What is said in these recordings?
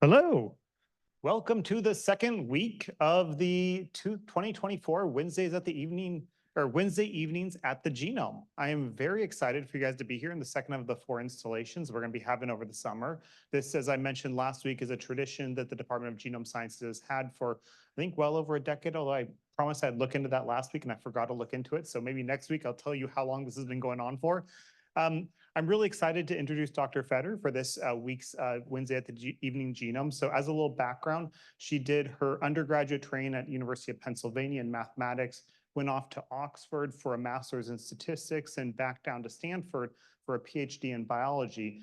Hello. Welcome to the second week of the 2024 Wednesdays at the evening or Wednesday evenings at the Genome. I am very excited for you guys to be here in the second of the 4 installations we're going to be having over the summer. This, as I mentioned last week, is a tradition that the Department of Genome Sciences had for, I think, well over a decade, although I promised I'd look into that last week and I forgot to look into it. So maybe next week I'll tell you how long this has been going on for. I'm really excited to introduce Dr. Feder for this week's Wednesday at the Evening Genome. So as a little background, she did her undergraduate training at University of Pennsylvania in mathematics, went off to Oxford for a master's in statistics and back down to Stanford for a PhD in biology.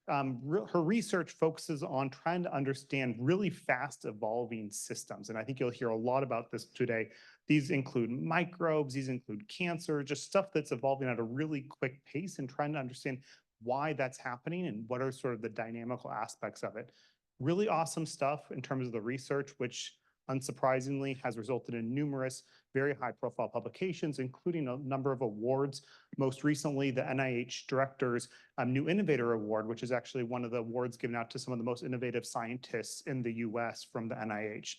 Her research focuses on trying to understand really fast evolving systems. And I think you'll hear a lot about this today. These include microbes, these include cancer, just stuff that's evolving at a really quick pace and trying to understand why that's happening and what are sort of the dynamical aspects of it. Really awesome stuff in terms of the research, which unsurprisingly has resulted in numerous very high profile publications, including a number of awards. Most recently, the NIH Director's New Innovator Award, which is actually one of the awards given out to some of the most innovative scientists in the US from the NIH.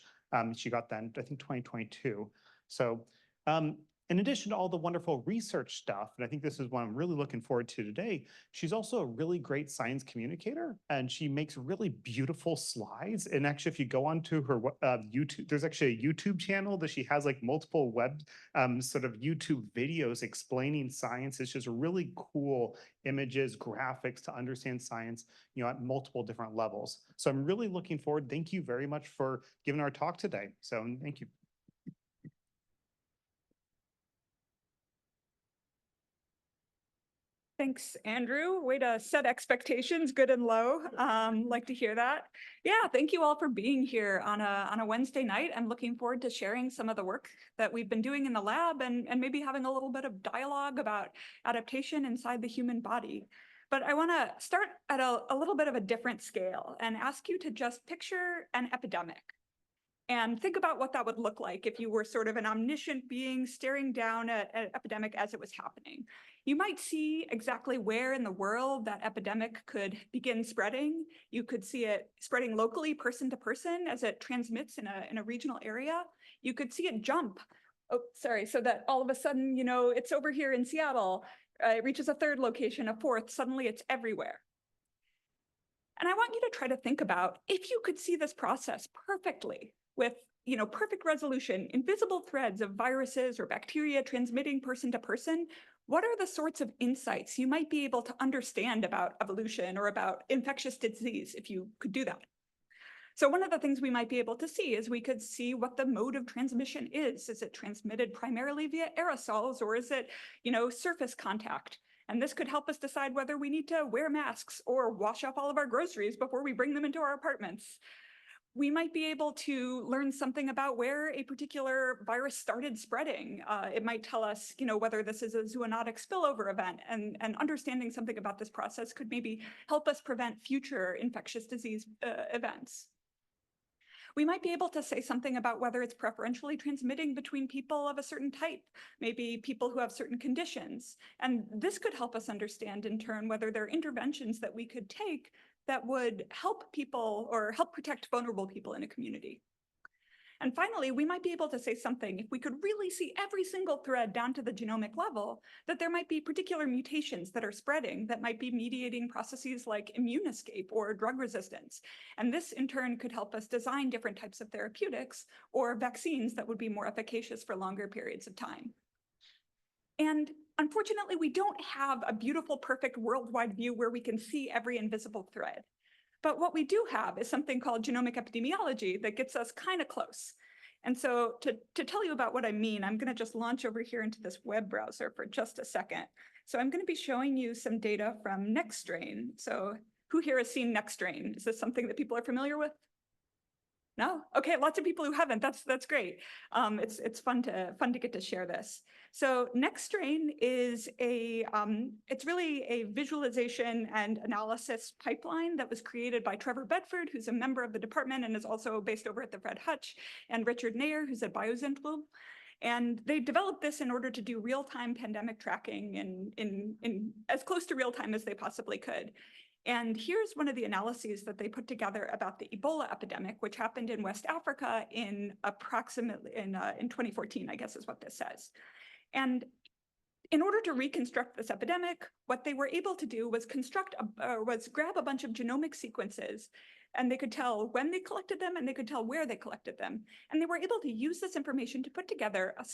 She got that in, I think, 2022. So in addition to all the wonderful research stuff, and I think this is what I'm really looking forward to today, she's also a really great science communicator, and she makes really beautiful slides. And actually, if you go onto her YouTube, there's actually a YouTube channel that she has like multiple web sort of YouTube videos explaining science. It's just really cool images, graphics to understand science, at multiple different levels. So I'm really looking forward. Thank you very much for giving our talk today. So thank you. Thanks, Andrew. Way to set expectations, good and low. Like to hear that. Yeah, thank you all for being here on a Wednesday night. I'm looking forward to sharing some of the work that we've been doing in the lab and maybe having a little bit of dialogue about adaptation inside the human body. But I want to start at a little bit of a different scale and ask you to just picture an epidemic. And think about what that would look like if you were sort of an omniscient being staring down at an epidemic as it was happening. You might see exactly where in the world that epidemic could begin spreading. You could see it spreading locally, person to person, as it transmits in a regional area. You could see it jump. Oh, sorry. So that all of a sudden, it's over here in Seattle. It reaches a third location, a fourth. Suddenly, it's everywhere. And I want you to try to think about if you could see this process perfectly with perfect resolution, invisible threads of viruses or bacteria transmitting person to person, what are the sorts of insights you might be able to understand about evolution or about infectious disease if you could do that? So one of the things we might be able to see is we could see what the mode of transmission is. Is it transmitted primarily via aerosols, or is it, surface contact? And this could help us decide whether we need to wear masks or wash up all of our groceries before we bring them into our apartments. We might be able to learn something about where a particular virus started spreading. It might tell us, whether this is a zoonotic spillover event, and understanding something about this process could maybe help us prevent future infectious disease events. We might be able to say something about whether it's preferentially transmitting between people of a certain type, maybe people who have certain conditions. And this could help us understand in turn whether there are interventions that we could take that would help people or help protect vulnerable people in a community. And finally, we might be able to say something, if we could really see every single thread down to the genomic level, that there might be particular mutations that are spreading that might be mediating processes like immune escape or drug resistance. And this in turn could help us design different types of therapeutics or vaccines that would be more efficacious for longer periods of time. And unfortunately, we don't have a beautiful, perfect worldwide view where we can see every invisible thread. But what we do have is something called genomic epidemiology that gets us kind of close. And so to tell you about what I mean, I'm going to just launch over here into this web browser for just a second. So I'm going to be showing you some data from NextStrain. So who here has seen NextStrain? Is this something that people are familiar with? No? Okay, lots of people who haven't. That's great. It's fun to get to share this. So NextStrain is it's really a visualization and analysis pipeline that was created by Trevor Bedford, who's a member of the department and is also based over at the Fred Hutch, and Richard Nair, who's at BioZentral. And they developed this in order to do real-time pandemic tracking in as close to real time as they possibly could. And here's one of the analyses that they put together about the Ebola epidemic, which happened in West Africa in approximately in 2014, I guess is what this says. And in order to reconstruct this epidemic, what they were able to do was grab a bunch of genomic sequences, and they could tell when they collected them and they could tell where they collected them. And they were able to use this information to put together a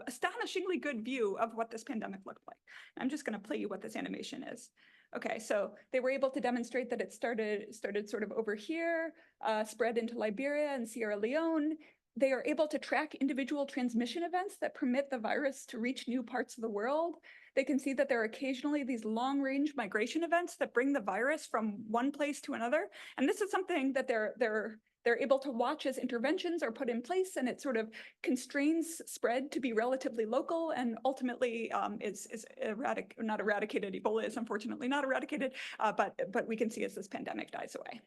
astonishingly good view of what this pandemic looked like. I'm just going to play you what this animation is. Okay, so they were able to demonstrate that it started sort of over here, spread into Liberia and Sierra Leone. They are able to track individual transmission events that permit the virus to reach new parts of the world. They can see that there are occasionally these long-range migration events that bring the virus from one place to another. And this is something that they're able to watch as interventions are put in place, and it sort of constrains spread to be relatively local, and ultimately not eradicated. Ebola is unfortunately not eradicated, but we can see as this pandemic dies away.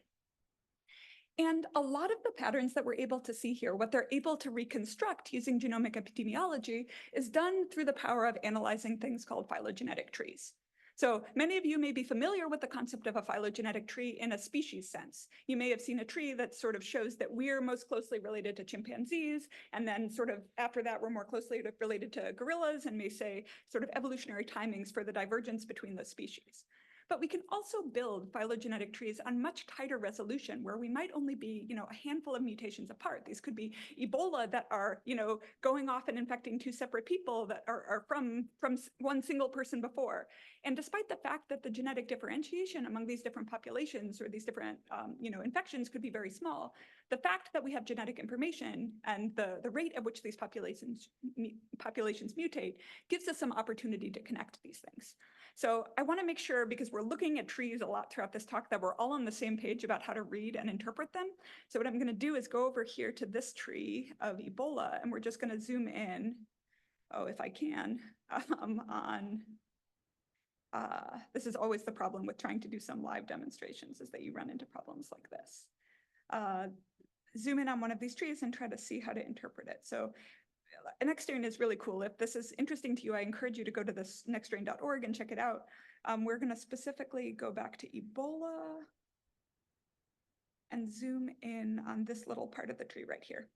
And a lot of the patterns that we're able to see here, what they're able to reconstruct using genomic epidemiology, is done through the power of analyzing things called phylogenetic trees. So many of you may be familiar with the concept of a phylogenetic tree in a species sense. You may have seen a tree that sort of shows that we're most closely related to chimpanzees, and then sort of after that, we're more closely related to gorillas, and may say sort of evolutionary timings for the divergence between those species. But we can also build phylogenetic trees on much tighter resolution, where we might only be, a handful of mutations apart. These could be Ebola that are, going off and infecting two separate people that are from one single person before. And despite the fact that the genetic differentiation among these different populations or these different, infections could be very small, the fact that we have genetic information and the rate at which these populations mutate gives us some opportunity to connect these things. So I want to make sure, because we're looking at trees a lot throughout this talk, that we're all on the same page about how to read and interpret them. So what I'm going to do is go over here to this tree of Ebola, and we're just going to zoom in, if I can, this is always the problem with trying to do some live demonstrations, is that you run into problems like this. Zoom in on one of these trees and try to see how to interpret it. So NextStrain is really cool. If this is interesting to you, I encourage you to go to this nextstrain.org and check it out. We're going to specifically go back to Ebola and zoom in on this little part of the tree right here.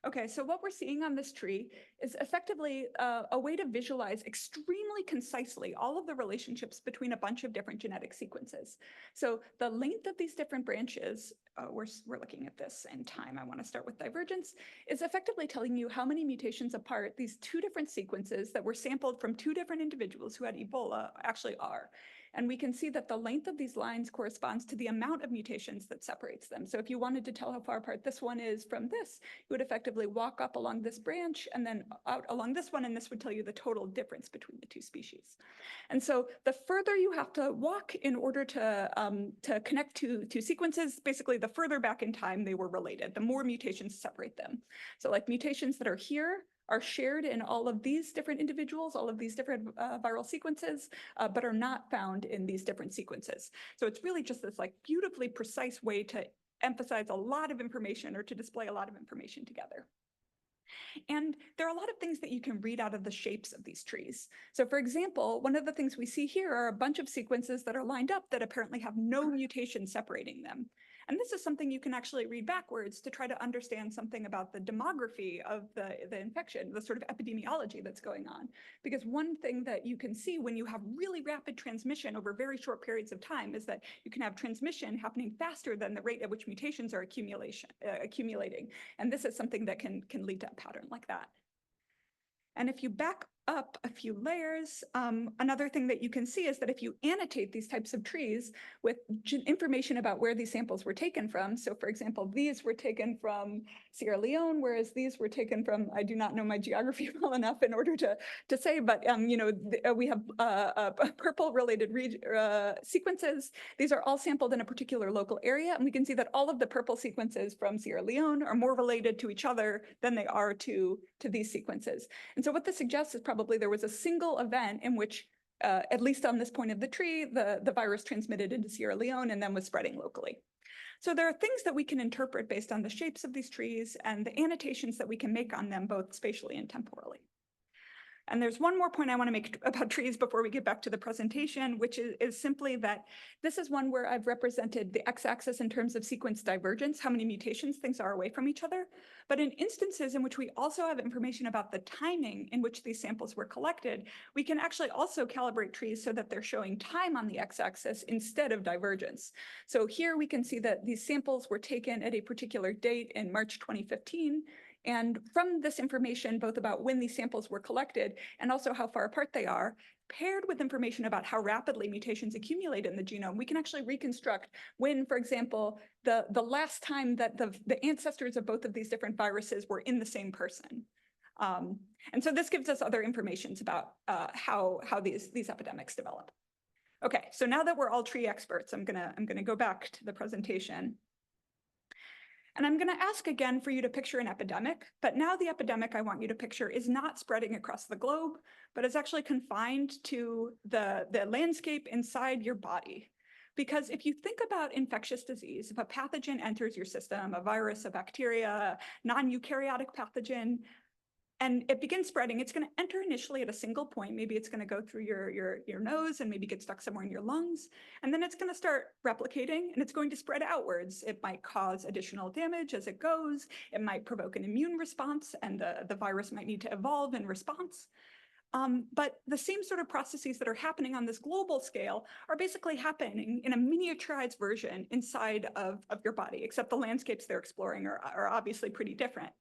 Okay, so what we're seeing on this tree is effectively a way to visualize extremely concisely all of the relationships between a bunch of different genetic sequences. So the length of these different branches, we're looking at this in time, I want to start with divergence, is effectively telling you how many mutations apart these two different sequences that were sampled from two different individuals who had Ebola actually are. And we can see that the length of these lines corresponds to the amount of mutations that separates them. So if you wanted to tell how far apart this one is from this, you would effectively walk up along this branch and then out along this one, and this would tell you the total difference between the two species. And so the further you have to walk in order to connect to sequences, basically the further back in time they were related, the more mutations separate them. So like mutations that are here are shared in all of these different individuals, all of these different viral sequences, but are not found in these different sequences. So it's really just this like beautifully precise way to emphasize a lot of information, or to display a lot of information together. And there are a lot of things that you can read out of the shapes of these trees. So for example, one of the things we see here are a bunch of sequences that are lined up that apparently have no mutation separating them. And this is something you can actually read backwards to try to understand something about the demography of the infection, the sort of epidemiology that's going on. Because one thing that you can see when you have really rapid transmission over very short periods of time is that you can have transmission happening faster than the rate at which mutations are accumulating. And this is something that can lead to a pattern like that. And if you back up a few layers, another thing that you can see is that if you annotate these types of trees with information about where these samples were taken from, so for example, these were taken from Sierra Leone, whereas these were taken from, I do not know my geography well enough in order to say, but we have purple related sequences. These are all sampled in a particular local area, and we can see that all of the purple sequences from Sierra Leone are more related to each other than they are to these sequences. And so what this suggests is probably there was a single event in which, at least on this point of the tree, the virus transmitted into Sierra Leone and then was spreading locally. So there are things that we can interpret based on the shapes of these trees and the annotations that we can make on them, both spatially and temporally. And there's one more point I want to make about trees before we get back to the presentation, which is simply that this is one where I've represented the x-axis in terms of sequence divergence, how many mutations things are away from each other. But in instances in which we also have information about the timing in which these samples were collected, we can actually also calibrate trees so that they're showing time on the x-axis instead of divergence. So here we can see that these samples were taken at a particular date in March 2015. And from this information, both about when these samples were collected and also how far apart they are, paired with information about how rapidly mutations accumulate in the genome, we can actually reconstruct when, for example, the last time that the ancestors of both of these different viruses were in the same person. And so this gives us other information about how these epidemics develop. Okay, so now that we're all tree experts, I'm gonna go back to the presentation. And I'm going to ask again for you to picture an epidemic, but now the epidemic I want you to picture is not spreading across the globe, but is actually confined to the landscape inside your body. Because if you think about infectious disease, if a pathogen enters your system, a virus, a bacteria, non-eukaryotic pathogen, and it begins spreading, it's going to enter initially at a single point. Maybe it's going to go through your nose and maybe get stuck somewhere in your lungs. And then it's going to start replicating and it's going to spread outwards. It might cause additional damage as it goes. It might provoke an immune response and the virus might need to evolve in response. But the same sort of processes that are happening on this global scale are basically happening in a miniaturized version inside of your body, except the landscapes they're exploring are obviously pretty different.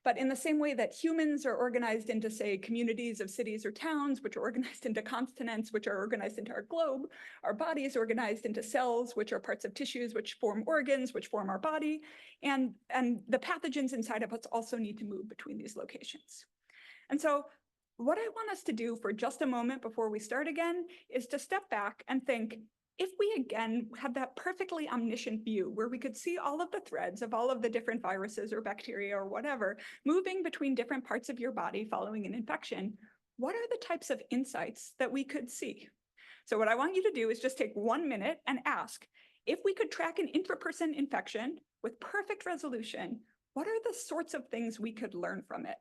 But in the same way that humans are organized into, say, communities of cities or towns, which are organized into continents, which are organized into our globe, our body is organized into cells, which are parts of tissues, which form organs, which form our body. And the pathogens inside of us also need to move between these locations. And so what I want us to do for just a moment before we start again is to step back and think, if we again had that perfectly omniscient view where we could see all of the threads of all of the different viruses or bacteria or whatever moving between different parts of your body following an infection, what are the types of insights that we could see? So what I want you to do is just take 1 minute and ask, if we could track an intraperson infection with perfect resolution, what are the sorts of things we could learn from it?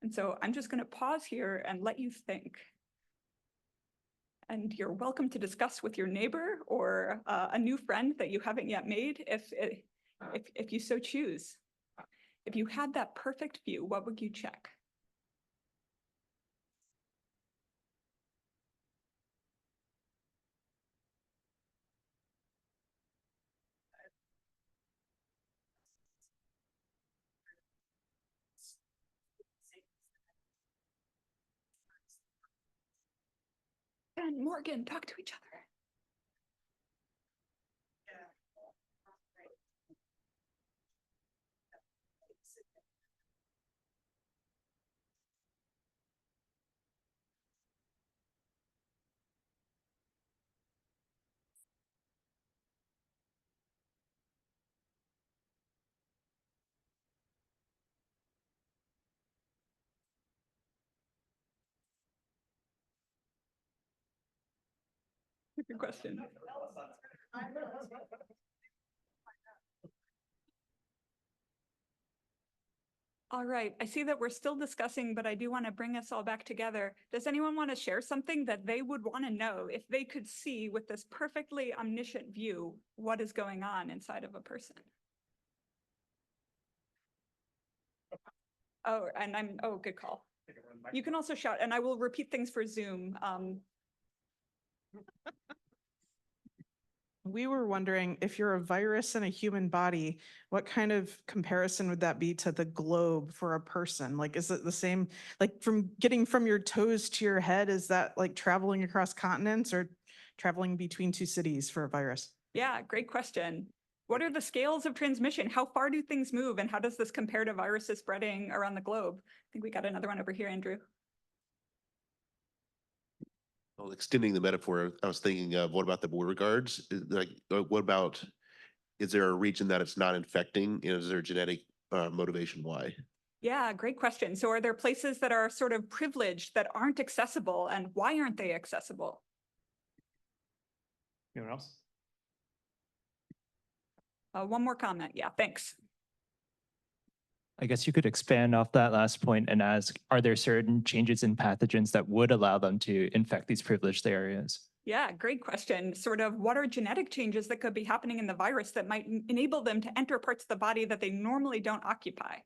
And so I'm just going to pause here and let you think. And you're welcome to discuss with your neighbor or a new friend that you haven't yet made if you so choose. If you had that perfect view, what would you check? Ben, Morgan, talk to each other. Good question. All right, I see that we're still discussing, but I do want to bring us all back together. Does anyone want to share something that they would want to know if they could see with this perfectly omniscient view what is going on inside of a person? Oh, and oh, good call. You can also shout, and I will repeat things for Zoom. We were wondering, if you're a virus in a human body, what kind of comparison would that be to the globe for a person? Like, is it the same, like from getting from your toes to your head, is that like traveling across continents or traveling between two cities for a virus? Yeah, great question. What are the scales of transmission? How far do things move? And how does this compare to viruses spreading around the globe? I think we got another one over here, Andrew. Well, extending the metaphor, I was thinking of what about the border guards? Like, what about, is there a region that it's not infecting? Is there genetic motivation why? Yeah, great question. So are there places that are sort of privileged that aren't accessible, and why aren't they accessible? Anyone else? One more comment. Yeah, thanks. I guess you could expand off that last point and ask, are there certain changes in pathogens that would allow them to infect these privileged areas? Yeah, great question. Sort of what are genetic changes that could be happening in the virus that might enable them to enter parts of the body that they normally don't occupy?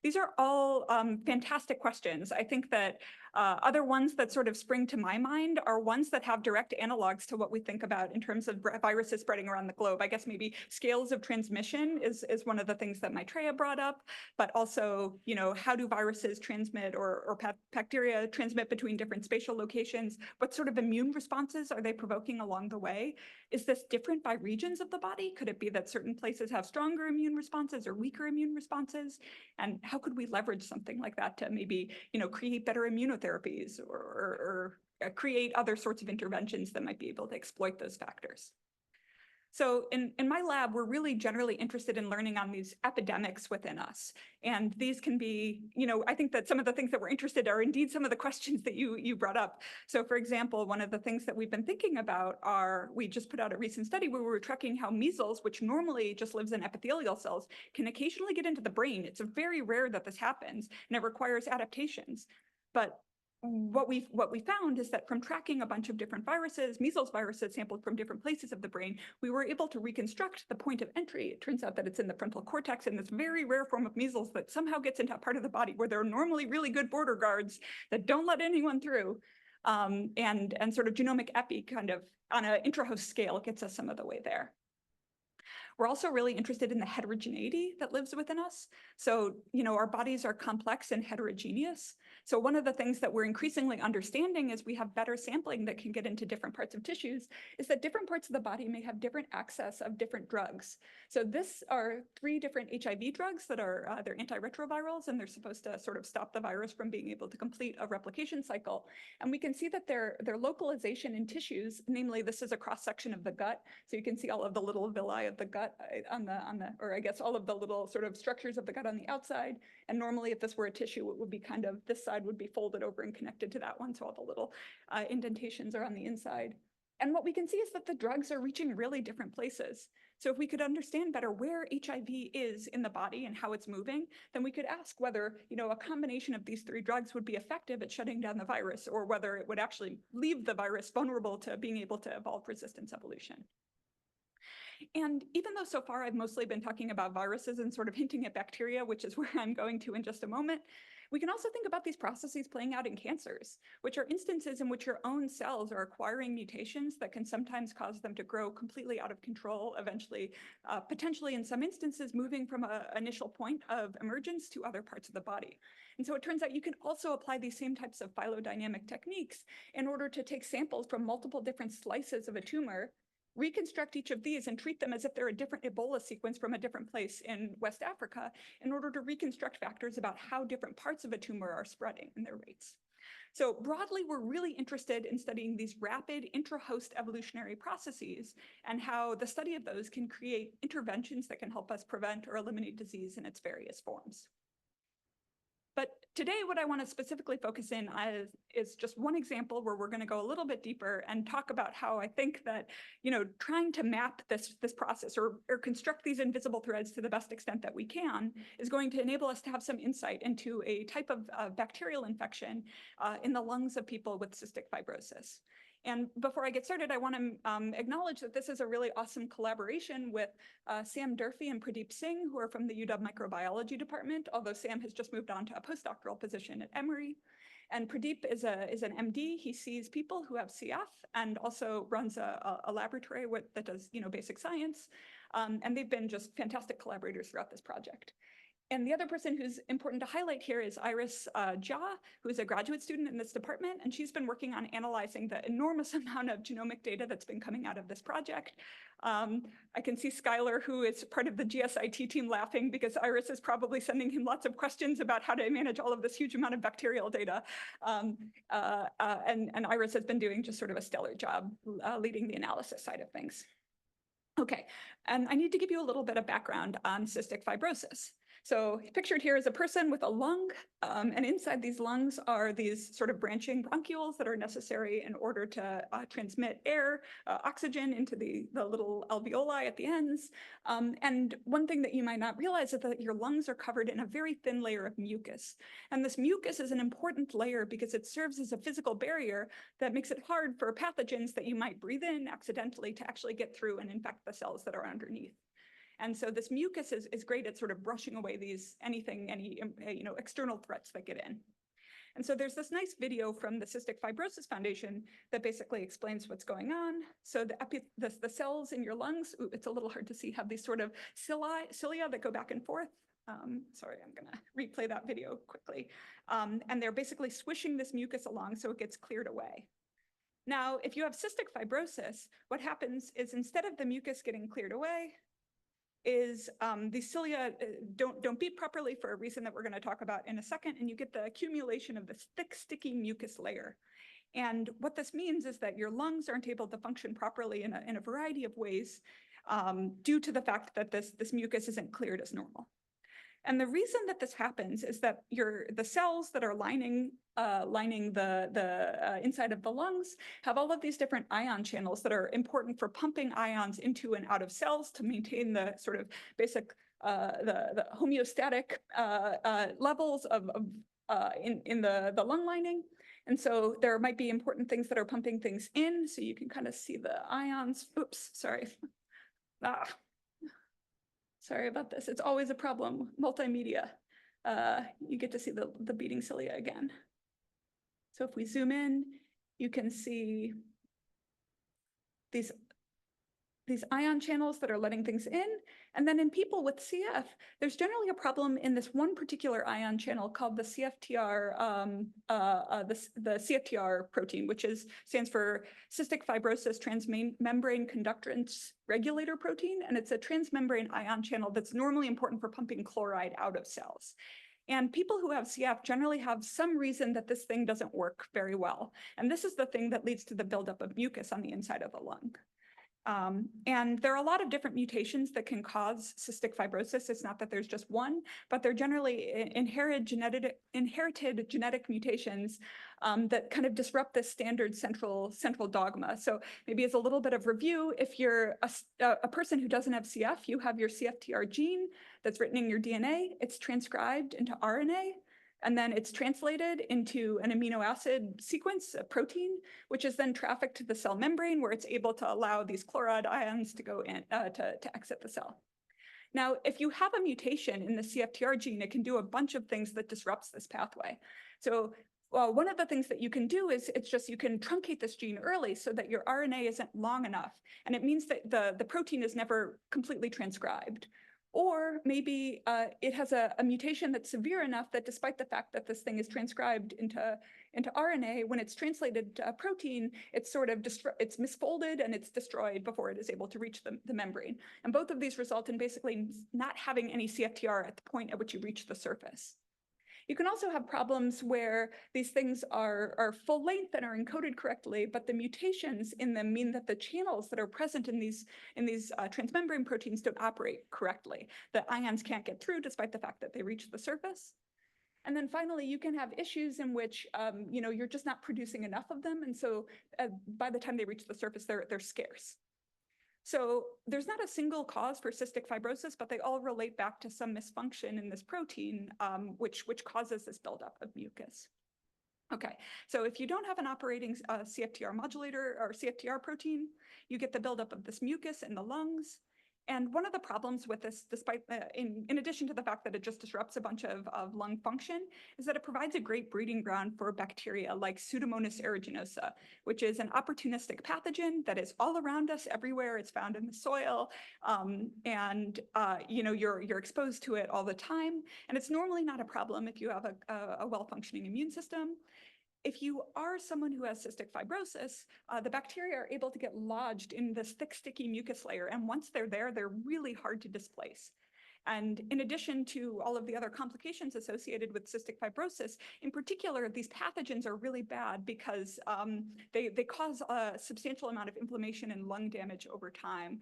These are all fantastic questions. I think that other ones that sort of spring to my mind are ones that have direct analogs to what we think about in terms of viruses spreading around the globe. I guess maybe scales of transmission is one of the things that Maitreya brought up, but also, how do viruses transmit or bacteria transmit between different spatial locations? What sort of immune responses are they provoking along the way? Is this different by regions of the body? Could it be that certain places have stronger immune responses or weaker immune responses? And how could we leverage something like that to maybe, create better immunotherapies or create other sorts of interventions that might be able to exploit those factors? So in my lab, we're really generally interested in learning on these epidemics within us. And these can be, I think that some of the things that we're interested in are indeed some of the questions that you brought up. So for example, one of the things that we've been thinking about we just put out a recent study where we were tracking how measles, which normally just lives in epithelial cells, can occasionally get into the brain. It's very rare that this happens, and it requires adaptations. But what we found is that from tracking a bunch of different viruses, measles viruses sampled from different places of the brain, we were able to reconstruct the point of entry. It turns out that it's in the frontal cortex, in this very rare form of measles that somehow gets into a part of the body where there are normally really good border guards that don't let anyone through. And sort of genomic epi kind of on an intrahost scale gets us some of the way there. We're also really interested in the heterogeneity that lives within us. So, our bodies are complex and heterogeneous. So one of the things that we're increasingly understanding as we have better sampling that can get into different parts of tissues is that different parts of the body may have different access of different drugs. So this are 3 different HIV drugs that are they're antiretrovirals, and they're supposed to sort of stop the virus from being able to complete a replication cycle. And we can see that their localization in tissues, namely this is a cross section of the gut. So you can see all of the little villi of the gut or I guess all of the little sort of structures of the gut on the outside. And normally if this were a tissue, it would be kind of, this side would be folded over and connected to that one. So all the little indentations are on the inside. And what we can see is that the drugs are reaching really different places. So if we could understand better where HIV is in the body and how it's moving, then we could ask whether, a combination of these 3 drugs would be effective at shutting down the virus, or whether it would actually leave the virus vulnerable to being able to evolve resistance evolution. And even though so far I've mostly been talking about viruses and sort of hinting at bacteria, which is where I'm going to in just a moment, we can also think about these processes playing out in cancers, which are instances in which your own cells are acquiring mutations that can sometimes cause them to grow completely out of control, eventually, potentially in some instances, moving from an initial point of emergence to other parts of the body. And so it turns out you can also apply these same types of phylogenetic techniques in order to take samples from multiple different slices of a tumor, reconstruct each of these and treat them as if they're a different Ebola sequence from a different place in West Africa in order to reconstruct factors about how different parts of a tumor are spreading and their rates. So broadly, we're really interested in studying these rapid intra-host evolutionary processes and how the study of those can create interventions that can help us prevent or eliminate disease in its various forms. But today, what I want to specifically focus in is just one example where we're going to go a little bit deeper and talk about how I think that, trying to map this process or construct these invisible threads to the best extent that we can is going to enable us to have some insight into a type of bacterial infection in the lungs of people with cystic fibrosis. And before I get started, I want to acknowledge that this is a really awesome collaboration with Sam Durfee and Pradeep Singh, who are from the UW Microbiology Department, although Sam has just moved on to a postdoctoral position at Emory. And Pradeep is an MD. He sees people who have CF and also runs a laboratory that does basic science. And they've been just fantastic collaborators throughout this project. And the other person who's important to highlight here is Iris Jha, who's a graduate student in this department, and she's been working on analyzing the enormous amount of genomic data that's been coming out of this project. I can see Skylar, who is part of the GSIT team, laughing because Iris is probably sending him lots of questions about how to manage all of this huge amount of bacterial data. And Iris has been doing just sort of a stellar job leading the analysis side of things. Okay, and I need to give you a little bit of background on cystic fibrosis. So pictured here is a person with a lung, and inside these lungs are these sort of branching bronchioles that are necessary in order to transmit air, oxygen into the little alveoli at the ends. And one thing that you might not realize is that your lungs are covered in a very thin layer of mucus. And this mucus is an important layer because it serves as a physical barrier that makes it hard for pathogens that you might breathe in accidentally to actually get through and infect the cells that are underneath. And so this mucus is great at sort of brushing away any external threats that get in. And so there's this nice video from the Cystic Fibrosis Foundation that basically explains what's going on. So the cells in your lungs, it's a little hard to see, have these sort of cilia that go back and forth. Sorry, I'm gonna replay that video quickly. And they're basically swishing this mucus along so it gets cleared away. Now, if you have cystic fibrosis, what happens is instead of the mucus getting cleared away, is these cilia don't beat properly for a reason that we're going to talk about in a second, and you get the accumulation of this thick, sticky mucus layer. And what this means is that your lungs aren't able to function properly in a variety of ways due to the fact that this mucus isn't cleared as normal. And the reason that this happens is that the cells that are lining the inside of the lungs have all of these different ion channels that are important for pumping ions into and out of cells to maintain the sort of basic the homeostatic levels in the lung lining. And so there might be important things that are pumping things in. So you can kind of see the ions. Oops, sorry. Sorry about this. It's always a problem. Multimedia. You get to see the beating cilia again. So if we zoom in, you can see these ion channels that are letting things in. And then in people with CF, there's generally a problem in this one particular ion channel called the CFTR, the CFTR protein, which stands for cystic fibrosis transmembrane conductance regulator protein. And it's a transmembrane ion channel that's normally important for pumping chloride out of cells. And people who have CF generally have some reason that this thing doesn't work very well. And this is the thing that leads to the buildup of mucus on the inside of the lung. And there are a lot of different mutations that can cause cystic fibrosis. It's not that there's just one, but they're generally inherited genetic mutations that kind of disrupt this standard central dogma. So maybe as a little bit of review, if you're a person who doesn't have CF, you have your CFTR gene that's written in your DNA. It's transcribed into RNA. And then it's translated into an amino acid sequence, a protein, which is then trafficked to the cell membrane where it's able to allow these chloride ions to go in, to exit the cell. Now, if you have a mutation in the CFTR gene, it can do a bunch of things that disrupts this pathway. So one of the things that you can do is you can truncate this gene early so that your RNA isn't long enough. And it means that the protein is never completely transcribed. Or maybe it has a mutation that's severe enough that despite the fact that this thing is transcribed into RNA, when it's translated to a protein, it's sort of it's misfolded and it's destroyed before it is able to reach the membrane. And both of these result in basically not having any CFTR at the point at which you reach the surface. You can also have problems where these things are full length and are encoded correctly, but the mutations in them mean that the channels that are present in these transmembrane proteins don't operate correctly. The ions can't get through despite the fact that they reach the surface. And then finally, you can have issues in which you're just not producing enough of them. And so by the time they reach the surface, they're scarce. So there's not a single cause for cystic fibrosis, but they all relate back to some misfunction in this protein, which causes this buildup of mucus. Okay, so if you don't have an operating CFTR modulator or CFTR protein, you get the buildup of this mucus in the lungs. And one of the problems with this, despite in addition to the fact that it just disrupts a bunch of lung function, is that it provides a great breeding ground for bacteria like Pseudomonas aeruginosa, which is an opportunistic pathogen that is all around us everywhere. It's found in the soil, and you're exposed to it all the time. And it's normally not a problem if you have a well-functioning immune system. If you are someone who has cystic fibrosis, the bacteria are able to get lodged in this thick, sticky mucus layer. And once they're there, they're really hard to displace. And in addition to all of the other complications associated with cystic fibrosis, in particular, these pathogens are really bad because they cause a substantial amount of inflammation and lung damage over time,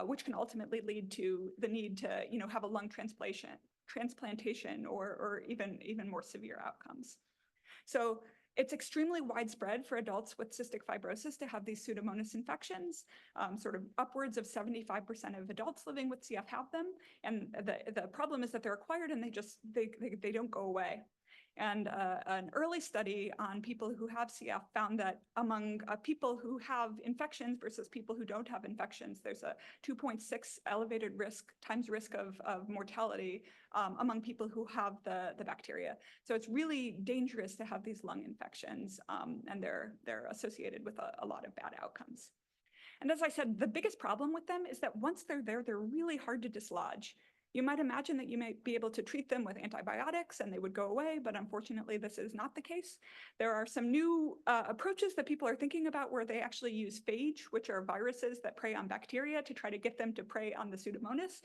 which can ultimately lead to the need to have a lung transplantation transplantation or even more severe outcomes. So it's extremely widespread for adults with cystic fibrosis to have these Pseudomonas infections. Sort of upwards of 75% of adults living with CF have them. And the problem is that they're acquired and they don't go away. And an early study on people who have CF found that among people who have infections versus people who don't have infections, there's a 2.6 elevated risk of mortality among people who have the bacteria. So it's really dangerous to have these lung infections, and they're associated with a lot of bad outcomes. And as I said, the biggest problem with them is that once they're there, they're really hard to dislodge. You might imagine that you might be able to treat them with antibiotics and they would go away, but unfortunately this is not the case. There are some new approaches that people are thinking about where they actually use phage, which are viruses that prey on bacteria, to try to get them to prey on the Pseudomonas.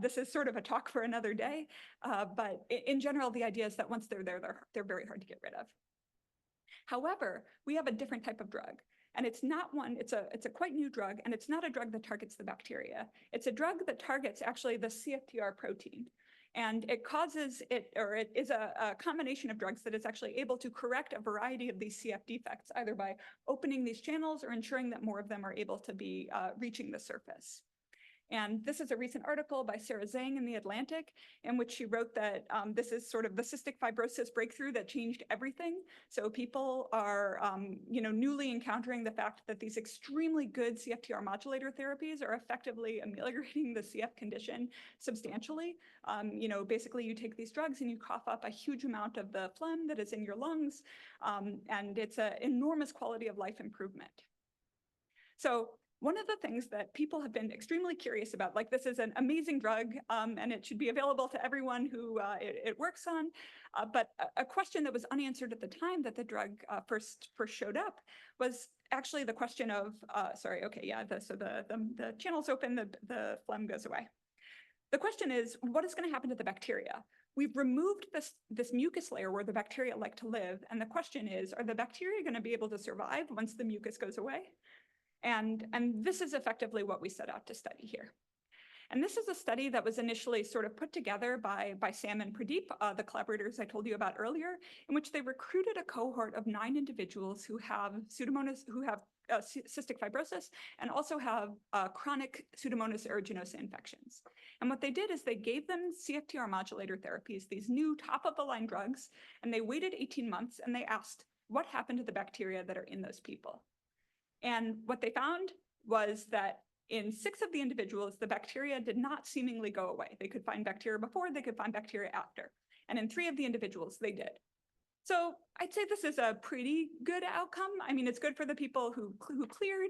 This is sort of a talk for another day, but in general, the idea is that once they're there, they're very hard to get rid of. However, we have a different type of drug. And it's not one, it's a quite new drug, and it's not a drug that targets the bacteria. It's a drug that targets actually the CFTR protein. And it is a combination of drugs that is actually able to correct a variety of these CF defects, either by opening these channels or ensuring that more of them are able to be reaching the surface. And this is a recent article by Sarah Zhang in The Atlantic, in which she wrote that this is sort of the cystic fibrosis breakthrough that changed everything. So people are, newly encountering the fact that these extremely good CFTR modulator therapies are effectively ameliorating the CF condition substantially. Basically you take these drugs and you cough up a huge amount of the phlegm that is in your lungs, and it's an enormous quality of life improvement. So one of the things that people have been extremely curious about, like this is an amazing drug, and it should be available to everyone who it works on, but a question that was unanswered at the time that the drug first showed up was actually the question of, so the channel's open, the phlegm goes away. The question is, what is going to happen to the bacteria? We've removed this mucus layer where the bacteria like to live, and the question is, are the bacteria going to be able to survive once the mucus goes away? And this is effectively what we set out to study here. And this is a study that was initially sort of put together by Sam and Pradeep, the collaborators I told you about earlier, in which they recruited a cohort of 9 individuals who have Pseudomonas, who have cystic fibrosis, and also have chronic Pseudomonas aeruginosa infections. And what they did is they gave them CFTR modulator therapies, these new top-of-the-line drugs, and they waited 18 months, and they asked, what happened to the bacteria that are in those people? And what they found was that in 6 of the individuals, the bacteria did not seemingly go away. They could find bacteria before, they could find bacteria after. And in 3 of the individuals, they did. So I'd say this is a pretty good outcome. I mean, it's good for the people who cleared,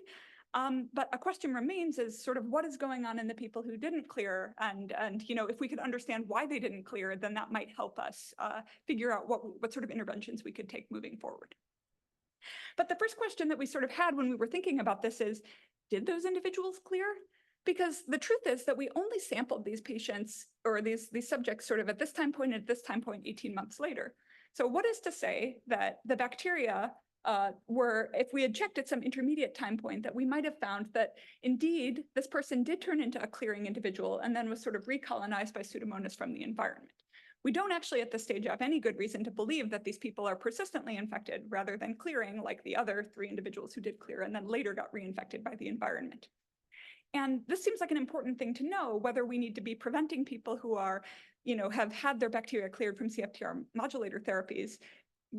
but a question remains is sort of what is going on in the people who didn't clear, and if we could understand why they didn't clear, then that might help us figure out what sort of interventions we could take moving forward. But the first question that we sort of had when we were thinking about this is, did those individuals clear? Because the truth is that we only sampled these patients or these subjects sort of at this time point and at this time point 18 months later. So what is to say that the bacteria were, if we had checked at some intermediate time point, that we might have found that indeed this person did turn into a clearing individual and then was sort of recolonized by Pseudomonas from the environment. We don't actually at this stage have any good reason to believe that these people are persistently infected rather than clearing like the other 3 individuals who did clear and then later got reinfected by the environment. And this seems like an important thing to know, whether we need to be preventing people who are, have had their bacteria cleared from CFTR modulator therapies,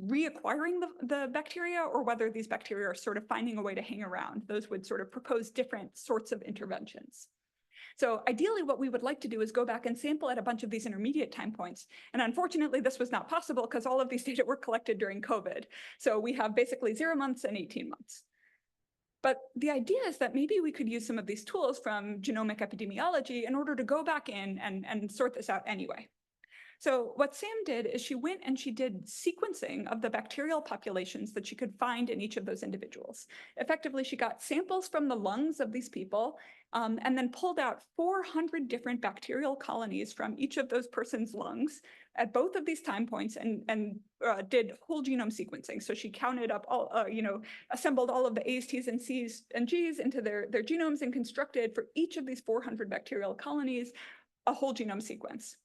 reacquiring the bacteria, or whether these bacteria are sort of finding a way to hang around. Those would sort of propose different sorts of interventions. So ideally, what we would like to do is go back and sample at a bunch of these intermediate time points. And unfortunately, this was not possible because all of these data were collected during COVID. So we have basically 0 months and 18 months. But the idea is that maybe we could use some of these tools from genomic epidemiology in order to go back in and sort this out anyway. So what Sam did is she went and she did sequencing of the bacterial populations that she could find in each of those individuals. Effectively, she got samples from the lungs of these people and then pulled out 400 different bacterial colonies from each of those persons' lungs at both of these time points and did whole genome sequencing. So she counted up all, assembled all of the A's, T's, and C's and G's into their genomes and constructed for each of these 400 bacterial colonies a whole genome sequence.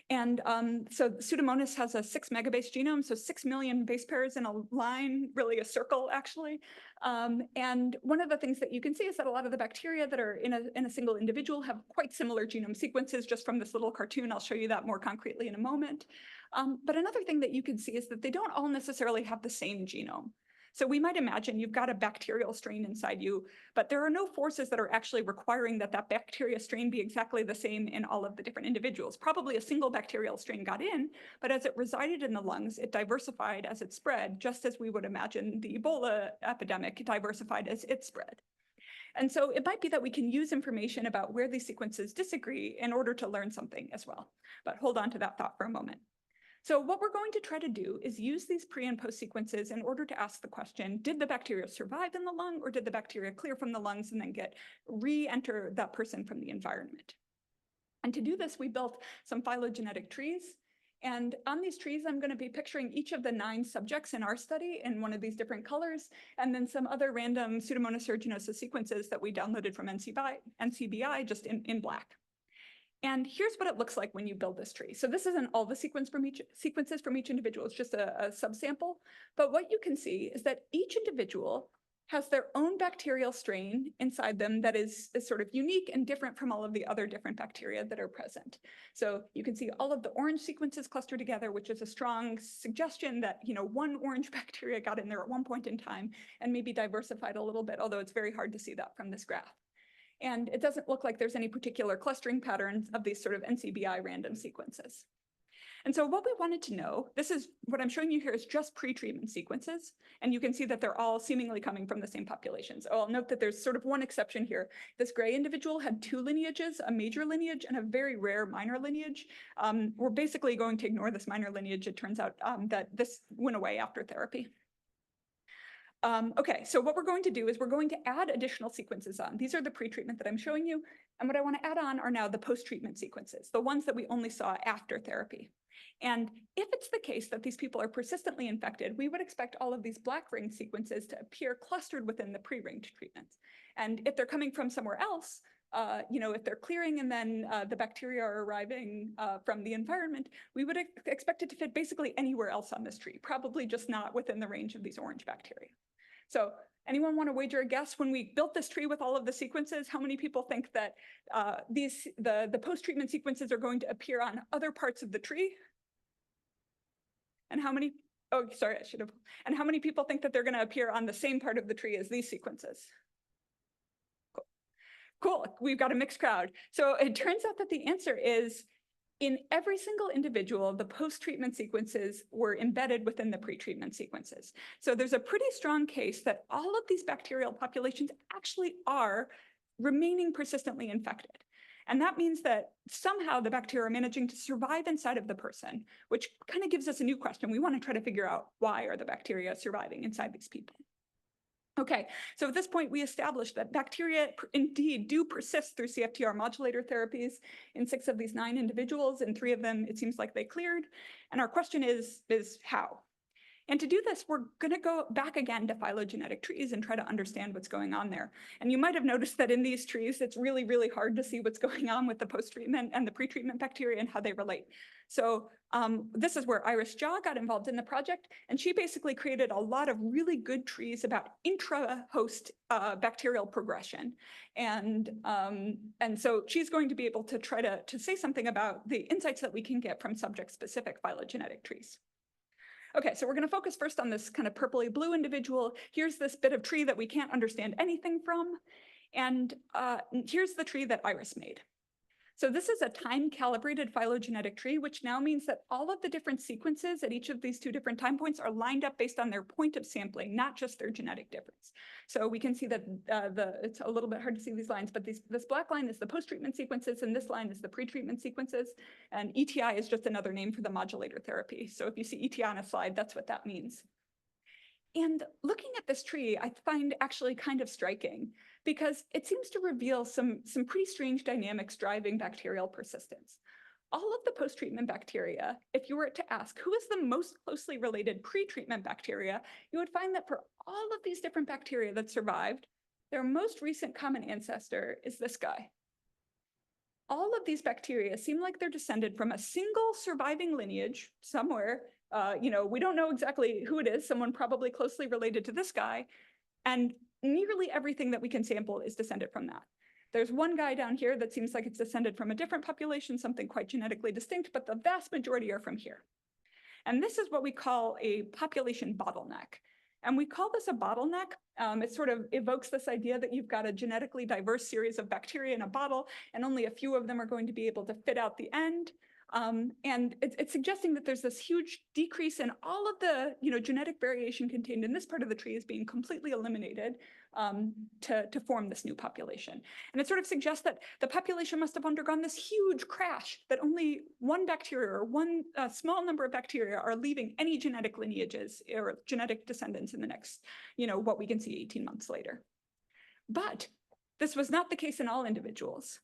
And so Pseudomonas has a 6 megabase genome, so 6 million base pairs in a line, really a circle actually. And one of the things that you can see is that a lot of the bacteria that are in a single individual have quite similar genome sequences just from this little cartoon. I'll show you that more concretely in a moment. But another thing that you can see is that they don't all necessarily have the same genome. So we might imagine you've got a bacterial strain inside you, but there are no forces that are actually requiring that that bacteria strain be exactly the same in all of the different individuals. Probably a single bacterial strain got in, but as it resided in the lungs, it diversified as it spread, just as we would imagine the Ebola epidemic diversified as it spread. And so it might be that we can use information about where these sequences disagree in order to learn something as well. But hold on to that thought for a moment. So what we're going to try to do is use these pre and post sequences in order to ask the question, did the bacteria survive in the lung, or did the bacteria clear from the lungs and then re-enter that person from the environment? And to do this, we built some phylogenetic trees. And on these trees, I'm going to be picturing each of the 9 subjects in our study in one of these different colors, and then some other random Pseudomonas aeruginosa sequences that we downloaded from NCBI just in black. And here's what it looks like when you build this tree. So this isn't all the sequences from each individual, it's just a subsample. But what you can see is that each individual has their own bacterial strain inside them that is sort of unique and different from all of the other different bacteria that are present. So you can see all of the orange sequences clustered together, which is a strong suggestion that, you know, one orange bacteria got in there at one point in time and maybe diversified a little bit, although it's very hard to see that from this graph. And it doesn't look like there's any particular clustering patterns of these sort of NCBI random sequences. And so what we wanted to know, this is what I'm showing you here is just pre-treatment sequences. And you can see that they're all seemingly coming from the same populations. Oh, I'll note that there's sort of one exception here. This gray individual had 2 lineages, a major lineage and a very rare minor lineage. We're basically going to ignore this minor lineage. It turns out that this went away after therapy. Okay, so what we're going to do is we're going to add additional sequences on. These are the pre-treatment that I'm showing you. And what I want to add on are now the post-treatment sequences, the ones that we only saw after therapy. And if it's the case that these people are persistently infected, we would expect all of these black ring sequences to appear clustered within the pre-ringed treatments. And if they're coming from somewhere else, you know, if they're clearing and then the bacteria are arriving from the environment, we would expect it to fit basically anywhere else on this tree, probably just not within the range of these orange bacteria. So anyone want to wager a guess when we built this tree with all of the sequences, how many people think that the post-treatment sequences are going to appear on other parts of the tree? And how many, oh, sorry, I should have, and how many people think that they're going to appear on the same part of the tree as these sequences? Cool, we've got a mixed crowd. So it turns out that the answer is in every single individual, the post-treatment sequences were embedded within the pre-treatment sequences. So there's a pretty strong case that all of these bacterial populations actually are remaining persistently infected. And that means that somehow the bacteria are managing to survive inside of the person, which kind of gives us a new question. We want to try to figure out why are the bacteria surviving inside these people. Okay, so at this point, we established that bacteria indeed do persist through CFTR modulator therapies in 6 of these 9 individuals. In 3 of them, it seems like they cleared. And our question is how? And to do this, we're going to go back again to phylogenetic trees and try to understand what's going on there. And you might have noticed that in these trees, it's really, really hard to see what's going on with the post-treatment and the pre-treatment bacteria and how they relate. So this is where Iris Jha got involved in the project, and she basically created a lot of really good trees about intra-host bacterial progression. And so she's going to be able to try to say something about the insights that we can get from subject-specific phylogenetic trees. Okay, so we're going to focus first on this kind of purpley blue individual. Here's this bit of tree that we can't understand anything from. And here's the tree that Iris made. So this is a time-calibrated phylogenetic tree, which now means that all of the different sequences at each of these 2 different time points are lined up based on their point of sampling, not just their genetic difference. So we can see that it's a little bit hard to see these lines, but this black line is the post-treatment sequences, and this line is the pre-treatment sequences. And ETI is just another name for the modulator therapy. So if you see ETI on a slide, that's what that means. And looking at this tree, I find actually kind of striking because it seems to reveal some pretty strange dynamics driving bacterial persistence. All of the post-treatment bacteria, if you were to ask who is the most closely related pre-treatment bacteria, you would find that for all of these different bacteria that survived, their most recent common ancestor is this guy. all of these bacteria seem like they're descended from a single surviving lineage somewhere. We don't know exactly who it is, someone probably closely related to this guy. And nearly everything that we can sample is descended from that. There's one guy down here that seems like it's descended from a different population, something quite genetically distinct, but the vast majority are from here. And this is what we call a population bottleneck. And we call this a bottleneck. It sort of evokes this idea that you've got a genetically diverse series of bacteria in a bottle, and only a few of them are going to be able to fit out the end. And it's suggesting that there's this huge decrease in all of the genetic variation contained in this part of the tree is being completely eliminated to form this new population. And it sort of suggests that the population must have undergone this huge crash, that only one bacteria or one small number of bacteria are leaving any genetic lineages or genetic descendants in the next, what we can see 18 months later. But this was not the case in all individuals.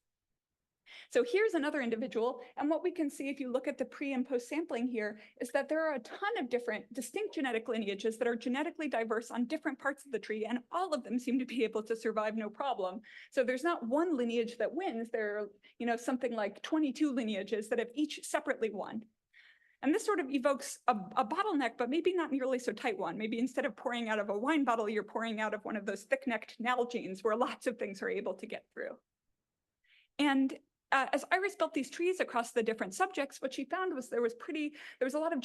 So here's another individual, and what we can see if you look at the pre and post sampling here is that there are a ton of different distinct genetic lineages that are genetically diverse on different parts of the tree, and all of them seem to be able to survive no problem. So there's not one lineage that wins. There are, something like 22 lineages that have each separately won. And this sort of evokes a bottleneck, but maybe not nearly so tight one. Maybe instead of pouring out of a wine bottle, you're pouring out of one of those thick-necked Nalgenes where lots of things are able to get through. And as Iris built these trees across the different subjects, what she found was there was a lot of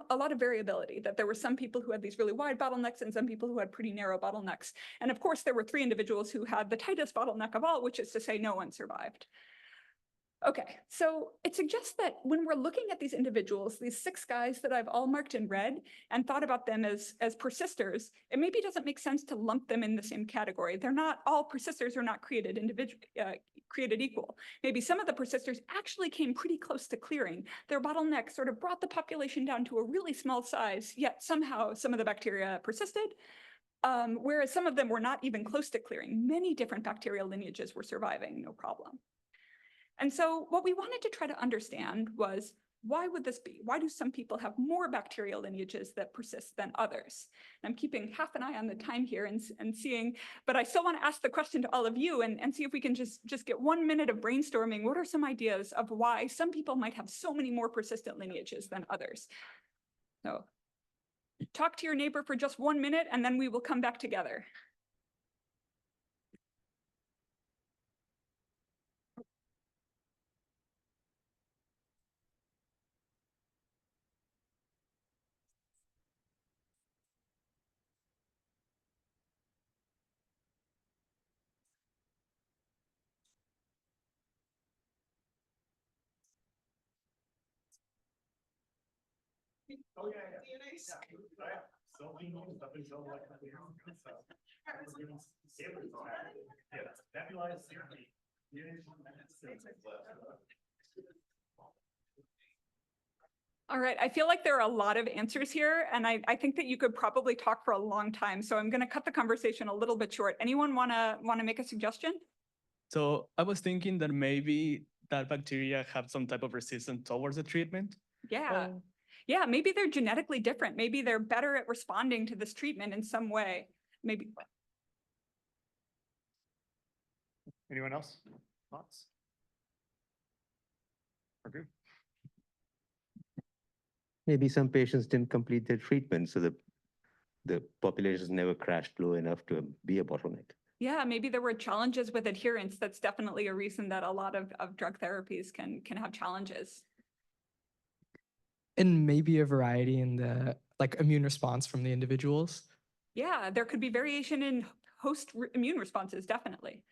a lot of variability, that there were some people who had these really wide bottlenecks and some people who had pretty narrow bottlenecks. And of course, there were 3 individuals who had the tightest bottleneck of all, which is to say no one survived. Okay, so it suggests that when we're looking at these individuals, these 6 guys that I've all marked in red and thought about them as persisters, it maybe doesn't make sense to lump them in the same category. They're not all persisters are not created equal. Maybe some of the persisters actually came pretty close to clearing. Their bottleneck sort of brought the population down to a really small size, yet somehow some of the bacteria persisted. Whereas some of them were not even close to clearing. Many different bacterial lineages were surviving, no problem. And so what we wanted to try to understand was, why would this be? Why do some people have more bacterial lineages that persist than others? And I'm keeping half an eye on the time here and seeing, but I still want to ask the question to all of you and see if we can just get 1 minute of brainstorming. What are some ideas of why some people might have so many more persistent lineages than others? So talk to your neighbor for just 1 minute and then we will come back together. Oh, yeah. So we moved up until like a year ago, so we're gonna save it all. Yeah, nebulized therapy. All right, I feel like there are a lot of answers here, and I think that you could probably talk for a long time, so I'm going to cut the conversation a little bit short. Anyone want to make a suggestion? So I was thinking that maybe that bacteria have some type of resistance towards the treatment. Yeah. Yeah, maybe they're genetically different. Maybe they're better at responding to this treatment in some way. Maybe. Anyone else? Thoughts? Okay. Maybe some patients didn't complete their treatment, so the populations never crashed low enough to be a bottleneck. Yeah, maybe there were challenges with adherence. That's definitely a reason that a lot of drug therapies can have challenges. And maybe a variety in the immune response from the individuals. Yeah, there could be variation in host immune responses, definitely.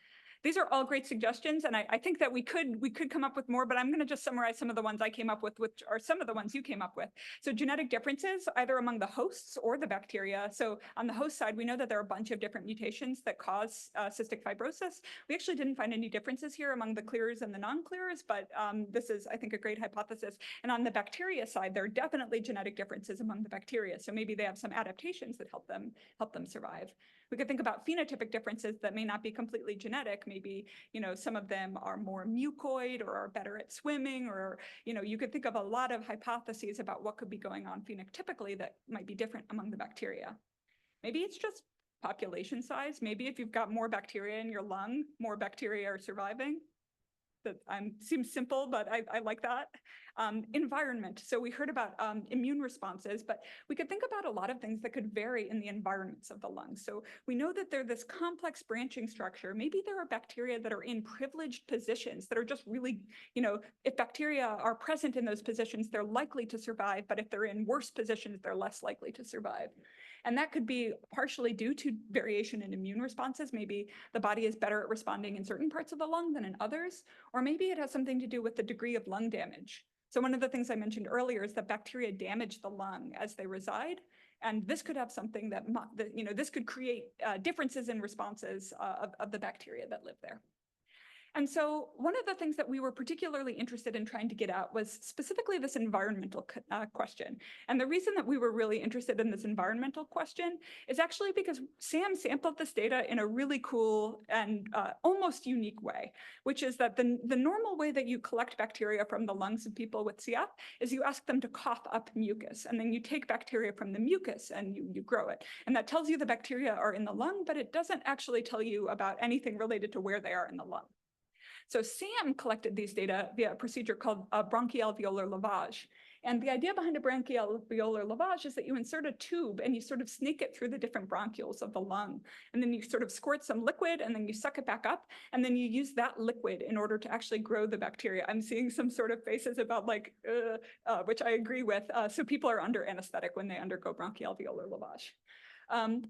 These are all great suggestions, and I think that we could come up with more, but I'm going to just summarize some of the ones I came up with, which are some of the ones you came up with. So genetic differences, either among the hosts or the bacteria. So on the host side, we know that there are a bunch of different mutations that cause cystic fibrosis. We actually didn't find any differences here among the clearers and the non-clearers, but this is, I think, a great hypothesis. And on the bacteria side, there are definitely genetic differences among the bacteria. So maybe they have some adaptations that help them survive. We could think about phenotypic differences that may not be completely genetic. Maybe, some of them are more mucoid or are better at swimming, or, you could think of a lot of hypotheses about what could be going on phenotypically that might be different among the bacteria. Maybe it's just population size. Maybe if you've got more bacteria in your lung, more bacteria are surviving. that seems simple, but I like that. Environment. So we heard about immune responses, but we could think about a lot of things that could vary in the environments of the lungs. So we know that they're this complex branching structure. Maybe there are bacteria that are in privileged positions that are just really, if bacteria are present in those positions, they're likely to survive, but if they're in worse positions, they're less likely to survive. And that could be partially due to variation in immune responses. Maybe the body is better at responding in certain parts of the lung than in others, or maybe it has something to do with the degree of lung damage. So one of the things I mentioned earlier is that bacteria damage the lung as they reside. And this could have something that, this could create differences in responses of the bacteria that live there. And so one of the things that we were particularly interested in trying to get at was specifically this environmental question. And the reason that we were really interested in this environmental question is actually because Sam sampled this data in a really cool and almost unique way, which is that the normal way that you collect bacteria from the lungs of people with CF is you ask them to cough up mucus, and then you take bacteria from the mucus and you grow it. And that tells you the bacteria are in the lung, but it doesn't actually tell you about anything related to where they are in the lung. So Sam collected these data via a procedure called bronchoalveolar lavage. And the idea behind a bronchoalveolar lavage is that you insert a tube and you sort of snake it through the different bronchioles of the lung. And then you sort of squirt some liquid and then you suck it back up. And then you use that liquid in order to actually grow the bacteria. I'm seeing some sort of faces about which I agree with. So people are under anesthetic when they undergo bronchoalveolar lavage.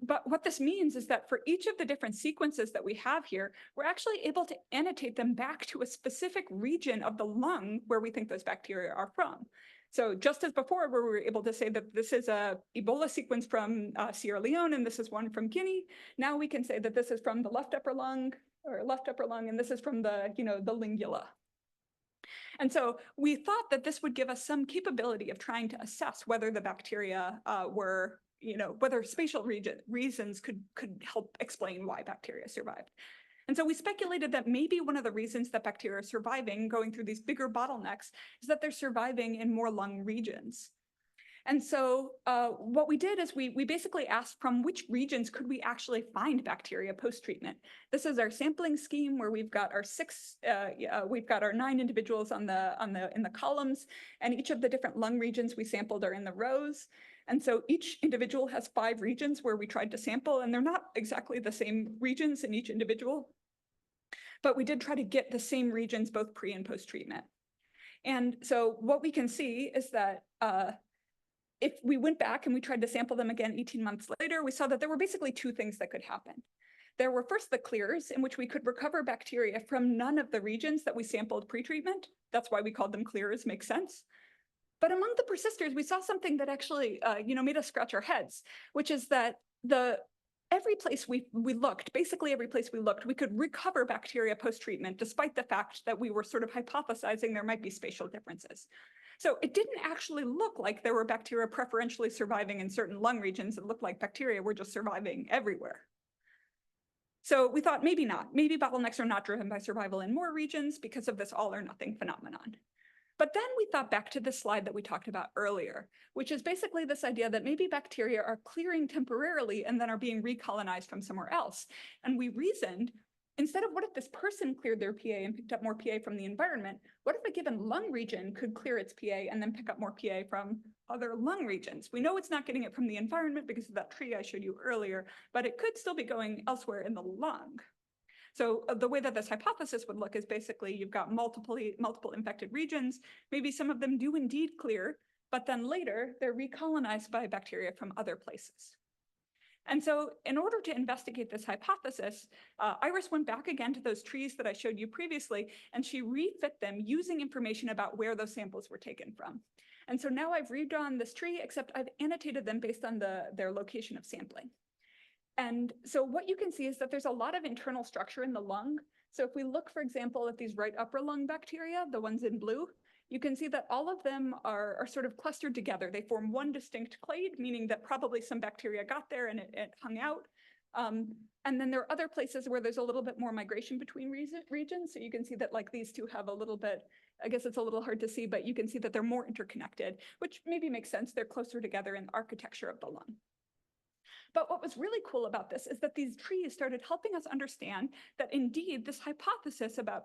But what this means is that for each of the different sequences that we have here, we're actually able to annotate them back to a specific region of the lung where we think those bacteria are from. So just as before, where we were able to say that this is a Ebola sequence from Sierra Leone and this is one from Guinea, now we can say that this is from the left upper lung, and this is from the lingula. And so we thought that this would give us some capability of trying to assess whether the bacteria were whether spatial reasons could help explain why bacteria survived. And so we speculated that maybe one of the reasons that bacteria are surviving, going through these bigger bottlenecks, is that they're surviving in more lung regions. And so what we did is we basically asked from which regions could we actually find bacteria post-treatment. This is our sampling scheme where we've got our we've got our 9 individuals in the columns, and each of the different lung regions we sampled are in the rows. And so each individual has 5 regions where we tried to sample, and they're not exactly the same regions in each individual, but we did try to get the same regions both pre and post-treatment. And so what we can see is that if we went back and we tried to sample them again 18 months later, we saw that there were basically 2 things that could happen. There were first the clears, in which we could recover bacteria from none of the regions that we sampled pre-treatment. That's why we called them clears, makes sense. But among the persisters, we saw something that actually, made us scratch our heads, which is that every place we looked, basically every place we looked, we could recover bacteria post-treatment, despite the fact that we were sort of hypothesizing there might be spatial differences. So it didn't actually look like there were bacteria preferentially surviving in certain lung regions. It looked like bacteria were just surviving everywhere. So we thought maybe not. Maybe bottlenecks are not driven by survival in more regions because of this all or nothing phenomenon. But then we thought back to the slide that we talked about earlier, which is basically this idea that maybe bacteria are clearing temporarily and then are being recolonized from somewhere else. And we reasoned, instead of what if this person cleared their PA and picked up more PA from the environment, what if a given lung region could clear its PA and then pick up more PA from other lung regions? We know it's not getting it from the environment because of that tree I showed you earlier, but it could still be going elsewhere in the lung. So the way that this hypothesis would look is basically you've got multiple infected regions. Maybe some of them do indeed clear, but then later they're recolonized by bacteria from other places. And so in order to investigate this hypothesis, Iris went back again to those trees that I showed you previously, and she refit them using information about where those samples were taken from. And so now I've redrawn this tree, except I've annotated them based on their location of sampling. And so what you can see is that there's a lot of internal structure in the lung. So if we look, for example, at these right upper lung bacteria, the ones in blue, you can see that all of them are sort of clustered together. They form one distinct clade, meaning that probably some bacteria got there and it hung out. And then there are other places where there's a little bit more migration between regions. So you can see that like these 2 have a little bit, I guess it's a little hard to see, but you can see that they're more interconnected, which maybe makes sense. They're closer together in the architecture of the lung. But what was really cool about this is that these trees started helping us understand that indeed this hypothesis about,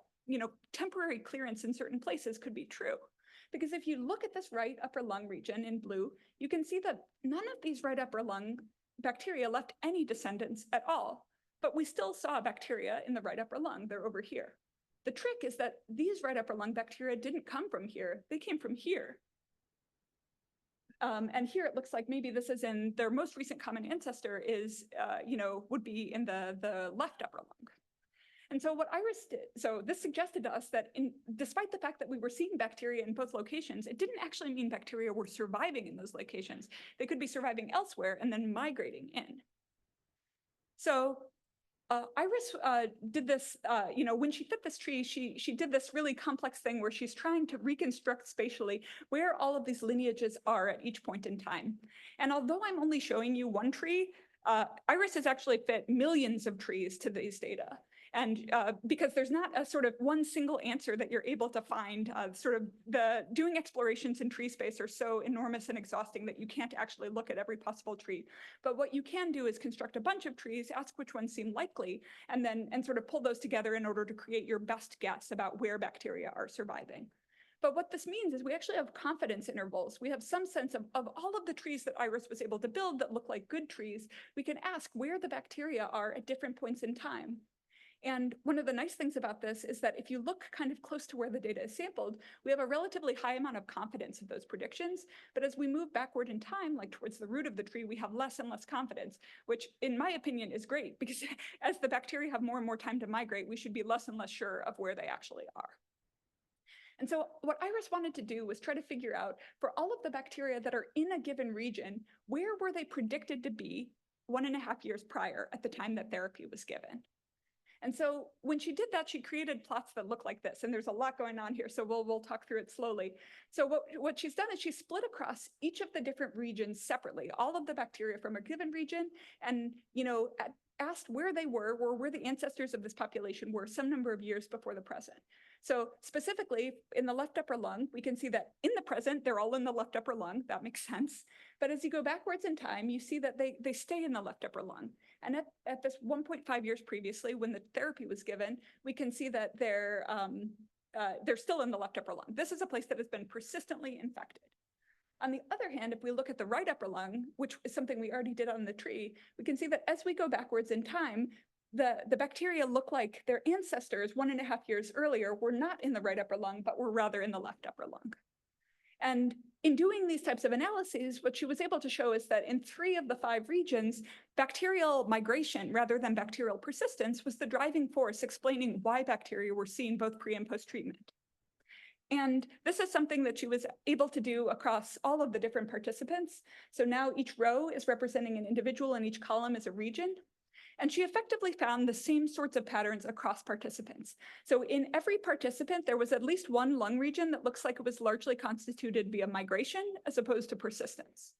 temporary clearance in certain places could be true. Because if you look at this right upper lung region in blue, you can see that none of these right upper lung bacteria left any descendants at all, but we still saw bacteria in the right upper lung. They're over here. The trick is that these right upper lung bacteria didn't come from here. They came from here. And here it looks like maybe this is in their most recent common ancestor is, would be in the left upper lung. And so what Iris did, so this suggested to us that despite the fact that we were seeing bacteria in both locations, it didn't actually mean bacteria were surviving in those locations. They could be surviving elsewhere and then migrating in. So Iris did this, when she fit this tree, she did this really complex thing where she's trying to reconstruct spatially where all of these lineages are at each point in time. And although I'm only showing you one tree, Iris has actually fit millions of trees to these data. And because there's not a sort of one single answer that you're able to find, doing explorations in tree space are so enormous and exhausting that you can't actually look at every possible tree. But what you can do is construct a bunch of trees, ask which ones seem likely, and sort of pull those together in order to create your best guess about where bacteria are surviving. But what this means is we actually have confidence intervals. We have some sense of all of the trees that Iris was able to build that look like good trees. We can ask where the bacteria are at different points in time. And one of the nice things about this is that if you look kind of close to where the data is sampled, we have a relatively high amount of confidence of those predictions. But as we move backward in time, like towards the root of the tree, we have less and less confidence, which in my opinion is great because as the bacteria have more and more time to migrate, we should be less and less sure of where they actually are. And so what Iris wanted to do was try to figure out for all of the bacteria that are in a given region, where were they predicted to be 1.5 years prior at the time that therapy was given? And so when she did that, she created plots that look like this. And there's a lot going on here, so we'll talk through it slowly. So what she's done is she split across each of the different regions separately, all of the bacteria from a given region, and asked where they were, or where the ancestors of this population were some number of years before the present. So specifically in the left upper lung, we can see that in the present, they're all in the left upper lung. That makes sense. But as you go backwards in time, you see that they stay in the left upper lung. And at this 1.5 years previously, when the therapy was given, we can see that they're still in the left upper lung. This is a place that has been persistently infected. On the other hand, if we look at the right upper lung, which is something we already did on the tree, we can see that as we go backwards in time, the bacteria look like their ancestors 1.5 years earlier were not in the right upper lung, but were rather in the left upper lung. And in doing these types of analyses, what she was able to show is that in 3 of the 5 regions, bacterial migration rather than bacterial persistence was the driving force explaining why bacteria were seen both pre and post-treatment. And this is something that she was able to do across all of the different participants. So now each row is representing an individual and each column is a region. And she effectively found the same sorts of patterns across participants. So in every participant, there was at least one lung region that looks like it was largely constituted via migration as opposed to persistence.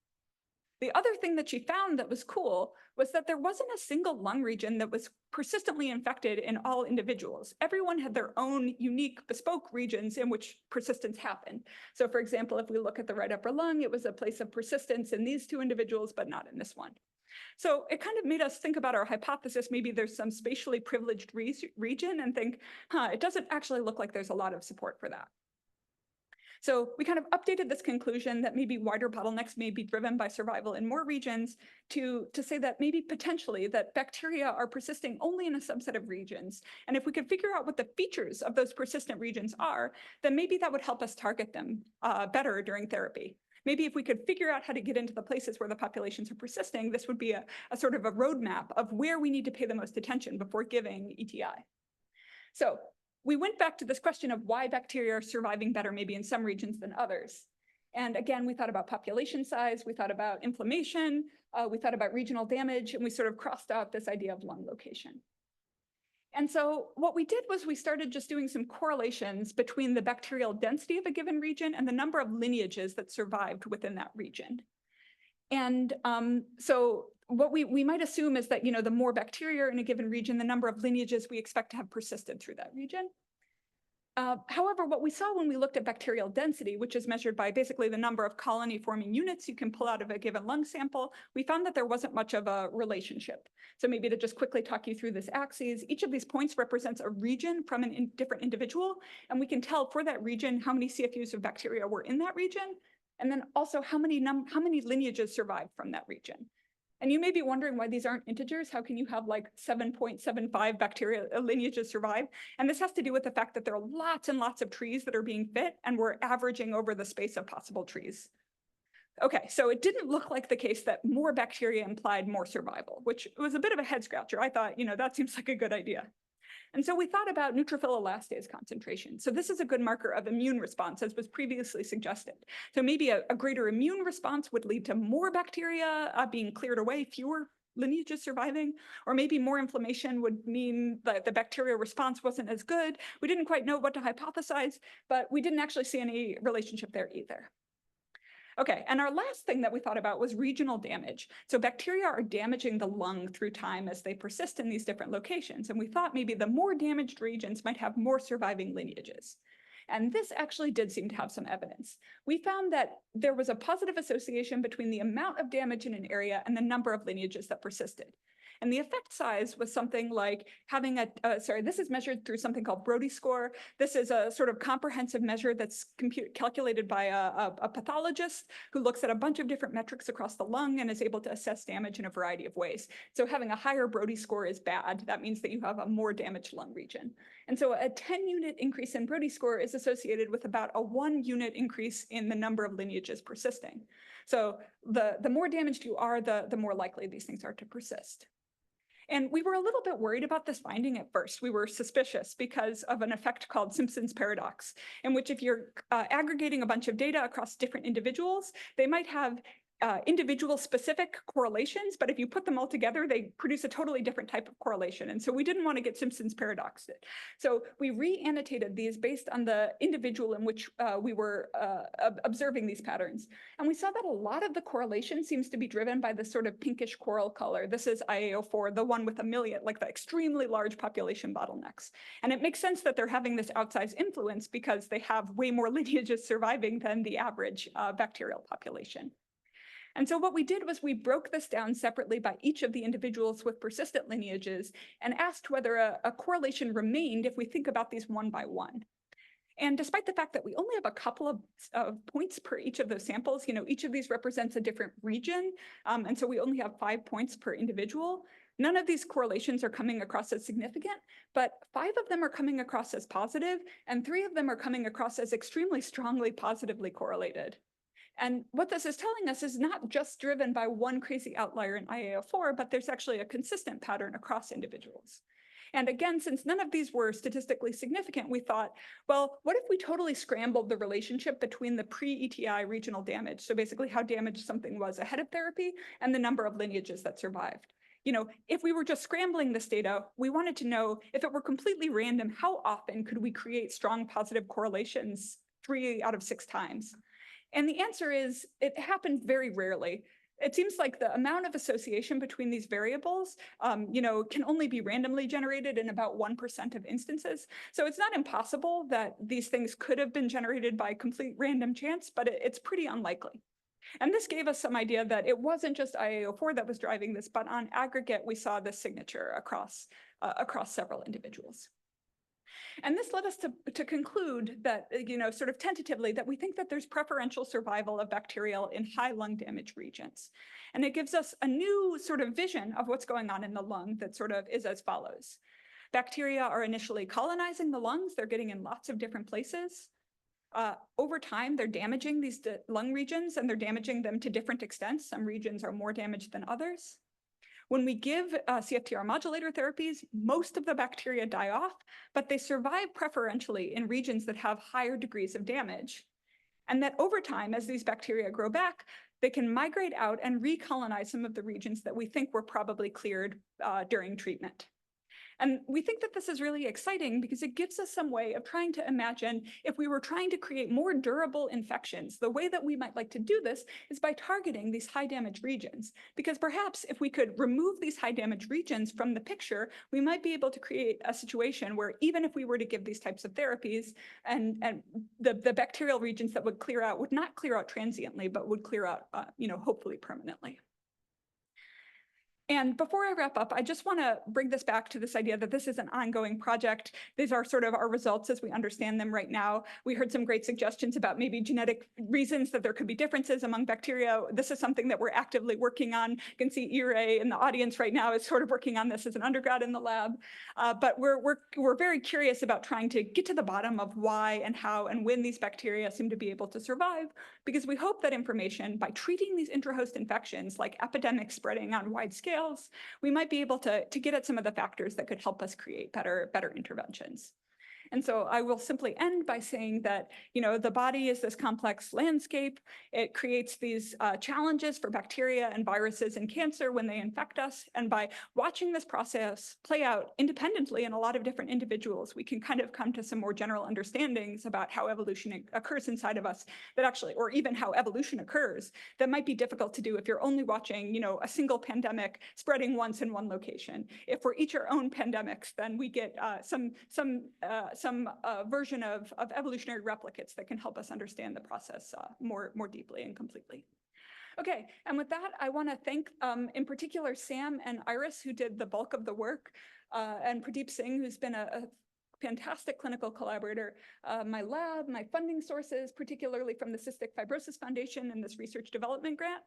The other thing that she found that was cool was that there wasn't a single lung region that was persistently infected in all individuals. Everyone had their own unique bespoke regions in which persistence happened. So for example, if we look at the right upper lung, it was a place of persistence in these 2 individuals, but not in this one. So it kind of made us think about our hypothesis. Maybe there's some spatially privileged region and think, it doesn't actually look like there's a lot of support for that. So we kind of updated this conclusion that maybe wider bottlenecks may be driven by survival in more regions to say that maybe potentially that bacteria are persisting only in a subset of regions. And if we could figure out what the features of those persistent regions are, then maybe that would help us target them better during therapy. Maybe if we could figure out how to get into the places where the populations are persisting, this would be a sort of a roadmap of where we need to pay the most attention before giving ETI. So we went back to this question of why bacteria are surviving better maybe in some regions than others. And again, we thought about population size, we thought about inflammation, we thought about regional damage, and we sort of crossed out this idea of lung location. And so what we did was we started just doing some correlations between the bacterial density of a given region and the number of lineages that survived within that region. And so what we might assume is that, the more bacteria in a given region, the number of lineages we expect to have persisted through that region. However, what we saw when we looked at bacterial density, which is measured by basically the number of colony forming units you can pull out of a given lung sample, we found that there wasn't much of a relationship. So maybe to just quickly talk you through this axis, each of these points represents a region from a different individual, and we can tell for that region how many CFUs of bacteria were in that region, and then also how many lineages survived from that region. And you may be wondering why these aren't integers. How can you have like 7.75 bacteria lineages survive? And this has to do with the fact that there are lots and lots of trees that are being fit, and we're averaging over the space of possible trees. Okay, so it didn't look like the case that more bacteria implied more survival, which was a bit of a head scratcher. I thought, that seems like a good idea. And so we thought about neutrophil elastase concentration. So this is a good marker of immune response, as was previously suggested. So maybe a greater immune response would lead to more bacteria being cleared away, fewer lineages surviving, or maybe more inflammation would mean that the bacterial response wasn't as good. We didn't quite know what to hypothesize, but we didn't actually see any relationship there either. Okay, and our last thing that we thought about was regional damage. So bacteria are damaging the lung through time as they persist in these different locations. And we thought maybe the more damaged regions might have more surviving lineages. And this actually did seem to have some evidence. We found that there was a positive association between the amount of damage in an area and the number of lineages that persisted. And the effect size was something like having this is measured through something called Brody score. This is a sort of comprehensive measure that's calculated by a pathologist who looks at a bunch of different metrics across the lung and is able to assess damage in a variety of ways. So having a higher Brody score is bad. That means that you have a more damaged lung region. And so a 10-unit increase in Brody score is associated with about a 1-unit increase in the number of lineages persisting. So the more damaged you are, the more likely these things are to persist. And we were a little bit worried about this finding at first. We were suspicious because of an effect called Simpson's paradox, in which if you're aggregating a bunch of data across different individuals, they might have individual specific correlations, but if you put them all together, they produce a totally different type of correlation. And so we didn't want to get Simpson's paradox. So we re-annotated these based on the individual in which we were observing these patterns. And we saw that a lot of the correlation seems to be driven by this sort of pinkish coral color. This is IAO4, the one with a million, like the extremely large population bottlenecks. And it makes sense that they're having this outsized influence because they have way more lineages surviving than the average bacterial population. And so what we did was we broke this down separately by each of the individuals with persistent lineages and asked whether a correlation remained if we think about these one by one. And despite the fact that we only have a couple of points per each of those samples, each of these represents a different region. And so we only have 5 points per individual. None of these correlations are coming across as significant, but 5 of them are coming across as positive, and 3 of them are coming across as extremely strongly positively correlated. And what this is telling us is not just driven by one crazy outlier in IAO4, but there's actually a consistent pattern across individuals. And again, since none of these were statistically significant, we thought, well, what if we totally scrambled the relationship between the pre-ETI regional damage, so basically how damaged something was ahead of therapy, and the number of lineages that survived? If we were just scrambling this data, we wanted to know if it were completely random, how often could we create strong positive correlations 3 out of 6 times? And the answer is it happened very rarely. It seems like the amount of association between these variables, can only be randomly generated in about 1% of instances. So it's not impossible that these things could have been generated by complete random chance, but it's pretty unlikely. And this gave us some idea that it wasn't just IAO4 that was driving this, but on aggregate, we saw this signature across several individuals. And this led us to conclude that, sort of tentatively, that we think that there's preferential survival of bacterial in high lung damage regions. And it gives us a new sort of vision of what's going on in the lung that sort of is as follows. Bacteria are initially colonizing the lungs. They're getting in lots of different places. Over time, they're damaging these lung regions, and they're damaging them to different extents. Some regions are more damaged than others. When we give CFTR modulator therapies, most of the bacteria die off, but they survive preferentially in regions that have higher degrees of damage. And that over time, as these bacteria grow back, they can migrate out and recolonize some of the regions that we think were probably cleared during treatment. And we think that this is really exciting because it gives us some way of trying to imagine if we were trying to create more durable infections. The way that we might like to do this is by targeting these high damage regions, because perhaps if we could remove these high damage regions from the picture, we might be able to create a situation where even if we were to give these types of therapies, and the bacterial regions that would clear out would not clear out transiently, but would clear out, hopefully permanently. And before I wrap up, I just want to bring this back to this idea that this is an ongoing project. These are sort of our results as we understand them right now. We heard some great suggestions about maybe genetic reasons that there could be differences among bacteria. This is something that we're actively working on. You can see Ire in the audience right now is sort of working on this as an undergrad in the lab. But we're very curious about trying to get to the bottom of why and how and when these bacteria seem to be able to survive, because we hope that information, by treating these intrahost infections like epidemic spreading on wide scale, we might be able to get at some of the factors that could help us create better interventions. And so I will simply end by saying that, the body is this complex landscape. It creates these challenges for bacteria and viruses and cancer when they infect us. And by watching this process play out independently in a lot of different individuals, we can kind of come to some more general understandings about how evolution occurs inside of us that actually, or even how evolution occurs, that might be difficult to do if you're only watching, a single pandemic spreading once in one location. If we're each our own pandemics, then we get some version of evolutionary replicates that can help us understand the process more deeply and completely. Okay, and with that, I want to thank in particular Sam and Iris, who did the bulk of the work, and Pradeep Singh, who's been a fantastic clinical collaborator, my lab, my funding sources, particularly from the Cystic Fibrosis Foundation and this research development grant,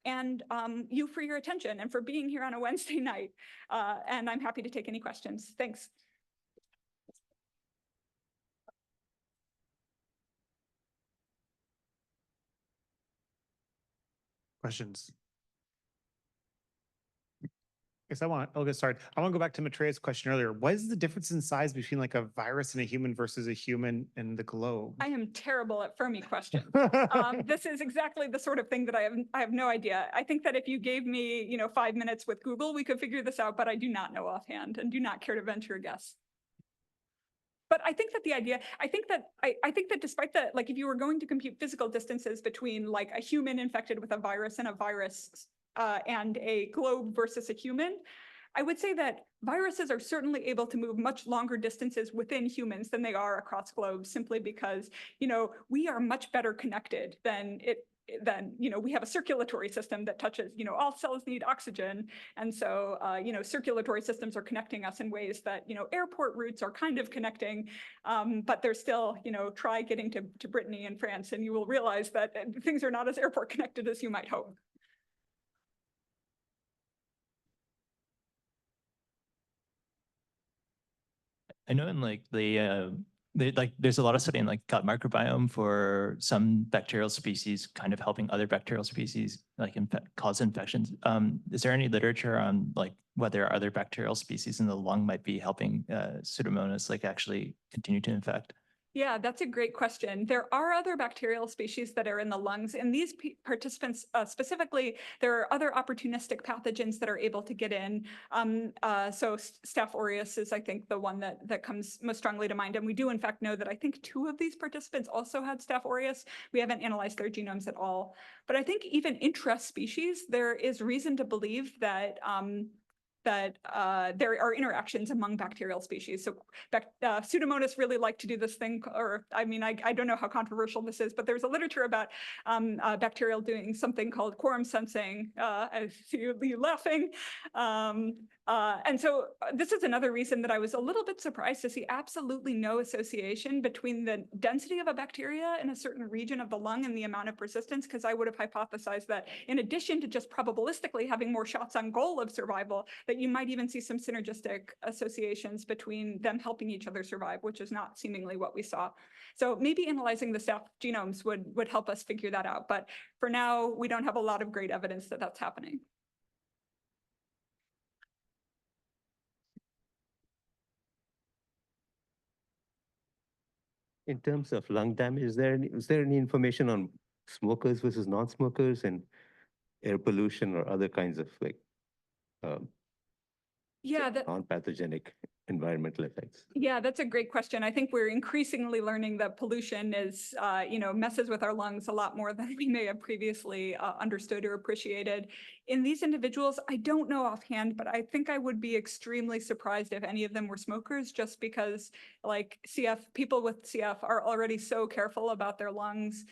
and you for your attention and for being here on a Wednesday night. And I'm happy to take any questions. Thanks. Questions? I'll get started. I want to go back to Matreya's question earlier. What is the difference in size between like a virus and a human versus a human and the globe? I am terrible at Fermi questions. This is exactly the sort of thing that I have no idea. I think that if you gave me, 5 minutes with Google, we could figure this out, but I do not know offhand and do not care to venture a guess. But I think that I think that despite the, like, if you were going to compute physical distances between like a human infected with a virus and a virus and a globe versus a human, I would say that viruses are certainly able to move much longer distances within humans than they are across globes, simply because, we are much better connected than we have a circulatory system that touches, all cells need oxygen. And so, circulatory systems are connecting us in ways that, airport routes are kind of connecting, but they're still, try getting to Brittany in France and you will realize that things are not as airport connected as you might hope. I know in like there's a lot of study in like gut microbiome for some bacterial species kind of helping other bacterial species like cause infections. Is there any literature on like whether other bacterial species in the lung might be helping Pseudomonas like actually continue to infect? Yeah, that's a great question. There are other bacterial species that are in the lungs. In these participants specifically, there are other opportunistic pathogens that are able to get in. So Staph aureus is, I think, the one that comes most strongly to mind. And we do, in fact, know that I think 2 of these participants also had Staph aureus. We haven't analyzed their genomes at all. But I think even intra-species, there is reason to believe that there are interactions among bacterial species. So Pseudomonas really like to do this thing, or I mean, I don't know how controversial this is, but there's a literature about bacterial doing something called quorum sensing. I see you laughing. And so this is another reason that I was a little bit surprised to see absolutely no association between the density of a bacteria in a certain region of the lung and the amount of persistence, because I would have hypothesized that in addition to just probabilistically having more shots on goal of survival, that you might even see some synergistic associations between them helping each other survive, which is not seemingly what we saw. So maybe analyzing the staph genomes would help us figure that out. But for now, we don't have a lot of great evidence that that's happening. In terms of lung damage, is there any information on smokers versus non-smokers and air pollution or other kinds of like Yeah, non-pathogenic environmental effects? Yeah, that's a great question. I think we're increasingly learning that pollution is, messes with our lungs a lot more than we may have previously understood or appreciated. In these individuals, I don't know offhand, but I think I would be extremely surprised if any of them were smokers, just because like people with CF are already so careful about their lungs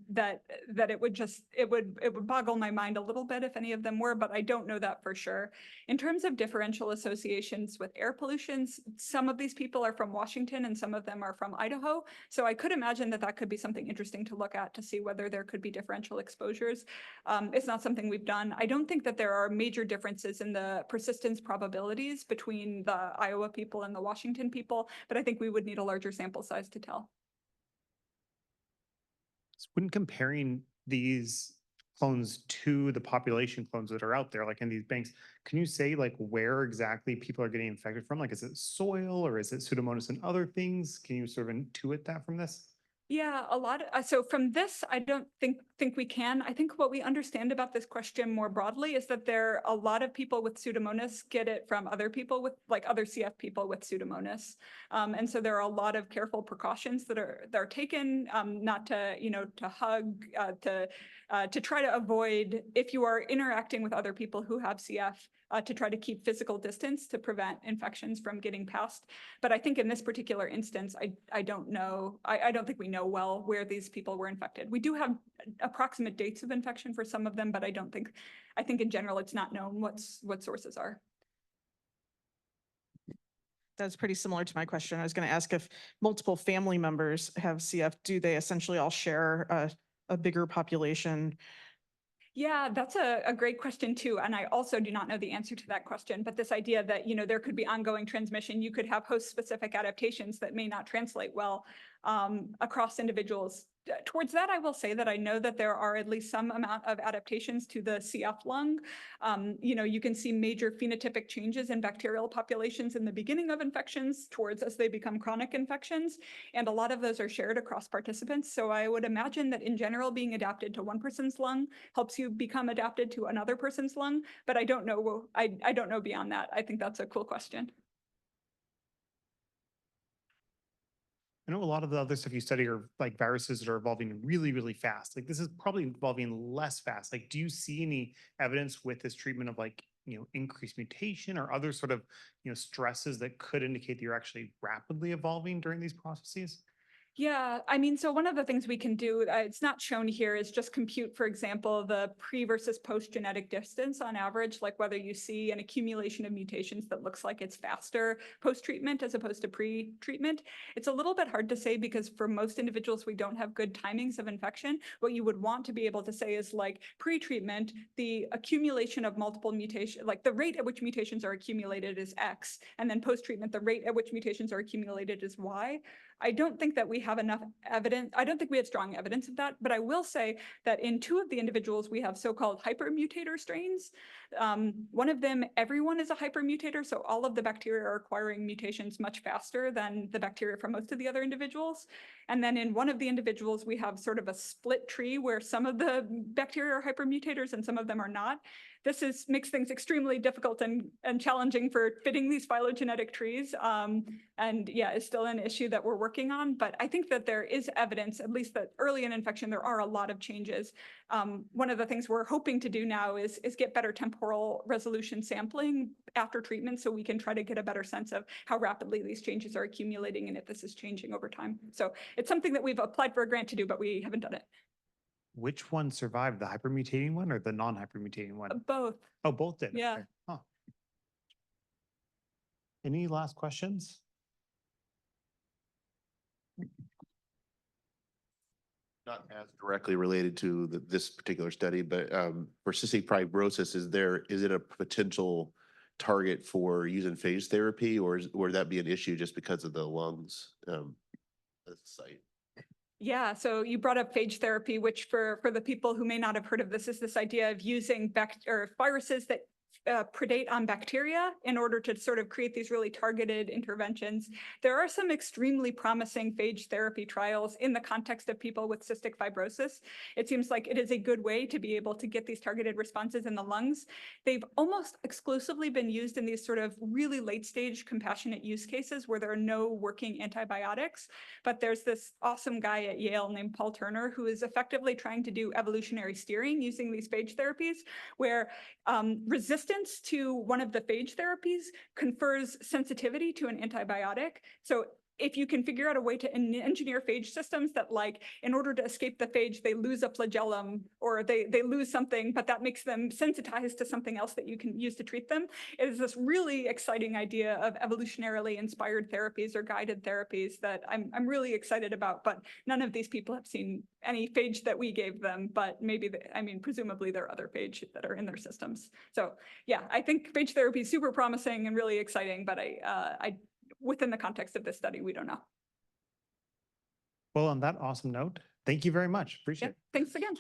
that it would boggle my mind a little bit if any of them were, but I don't know that for sure. In terms of differential associations with air pollutions, some of these people are from Washington and some of them are from Idaho. So I could imagine that that could be something interesting to look at to see whether there could be differential exposures. It's not something we've done. I don't think that there are major differences in the persistence probabilities between the Iowa people and the Washington people, but I think we would need a larger sample size to tell. When comparing these clones to the population clones that are out there, like in these banks, can you say like where exactly people are getting infected from? Like, is it soil or is it Pseudomonas and other things? Can you sort of intuit that from this? Yeah, a lot. So from this, I don't think we can. I think what we understand about this question more broadly is that a lot of people with Pseudomonas get it from other people with like other CF people with Pseudomonas, and so there are a lot of careful precautions that are taken, not to to hug, to try to avoid if you are interacting with other people who have CF. To try to keep physical distance to prevent infections from getting passed. But I think in this particular instance, I don't know. I don't think we know well where these people were infected. We do have approximate dates of infection for some of them, but I think in general, it's not known what sources are. That's pretty similar to my question. I was going to ask if multiple family members have CF, do they essentially all share a bigger population? Yeah, that's a great question too. And I also do not know the answer to that question, but this idea that, there could be ongoing transmission, you could have host-specific adaptations that may not translate well across individuals. Towards that, I will say that I know that there are at least some amount of adaptations to the CF lung. You can see major phenotypic changes in bacterial populations in the beginning of infections towards as they become chronic infections. And a lot of those are shared across participants. So I would imagine that in general, being adapted to one person's lung helps you become adapted to another person's lung. But I don't know. I don't know beyond that. I think that's a cool question. I know a lot of the other stuff you study are like viruses that are evolving really, really fast. Like this is probably evolving less fast. Like, do you see any evidence with this treatment of like, increased mutation or other sort of, stresses that could indicate that you're actually rapidly evolving during these processes? Yeah, so one of the things we can do, it's not shown here, is just compute, for example, the pre versus post genetic distance on average, like whether you see an accumulation of mutations that looks like it's faster post-treatment as opposed to pre-treatment. It's a little bit hard to say because for most individuals, we don't have good timings of infection. What you would want to be able to say is like pre-treatment, the accumulation of multiple mutations, like the rate at which mutations are accumulated is X, and then post-treatment, the rate at which mutations are accumulated is Y. I don't think that we have enough evidence. I don't think we have strong evidence of that, but I will say that in two of the individuals, we have so-called hypermutator strains. One of them, everyone is a hypermutator, so all of the bacteria are acquiring mutations much faster than the bacteria from most of the other individuals. And then in one of the individuals, we have sort of a split tree where some of the bacteria are hypermutators and some of them are not. This makes things extremely difficult and challenging for fitting these phylogenetic trees. And yeah, it's still an issue that we're working on, but I think that there is evidence, at least that early in infection, there are a lot of changes. One of the things we're hoping to do now is get better temporal resolution sampling after treatment so we can try to get a better sense of how rapidly these changes are accumulating and if this is changing over time. So it's something that we've applied for a grant to do, but we haven't done it. Which one survived, the hypermutating one or the non-hypermutating one? Both. Oh, both did. Yeah. Okay. Huh. Any last questions? Not as directly related to this particular study, but for cystic fibrosis, is it a potential target for using phage therapy, or would that be an issue just because of the lungs site? Yeah, so you brought up phage therapy, which for the people who may not have heard of this is this idea of using viruses that predate on bacteria in order to sort of create these really targeted interventions. There are some extremely promising phage therapy trials in the context of people with cystic fibrosis. It seems like it is a good way to be able to get these targeted responses in the lungs. They've almost exclusively been used in these sort of really late stage compassionate use cases where there are no working antibiotics. But there's this awesome guy at Yale named Paul Turner who is effectively trying to do evolutionary steering using these phage therapies, where resistance to one of the phage therapies confers sensitivity to an antibiotic. So if you can figure out a way to engineer phage systems that, like, in order to escape the phage, they lose a flagellum or they lose something, but that makes them sensitized to something else that you can use to treat them. It is this really exciting idea of evolutionarily inspired therapies or guided therapies that I'm really excited about, but none of these people have seen any phage that we gave them, but maybe, presumably there are other phage that are in their systems. So yeah, I think phage therapy is super promising and really exciting, but within the context of this study, we don't know. Well, on that awesome note, thank you very much. Yeah, Appreciate it. thanks again.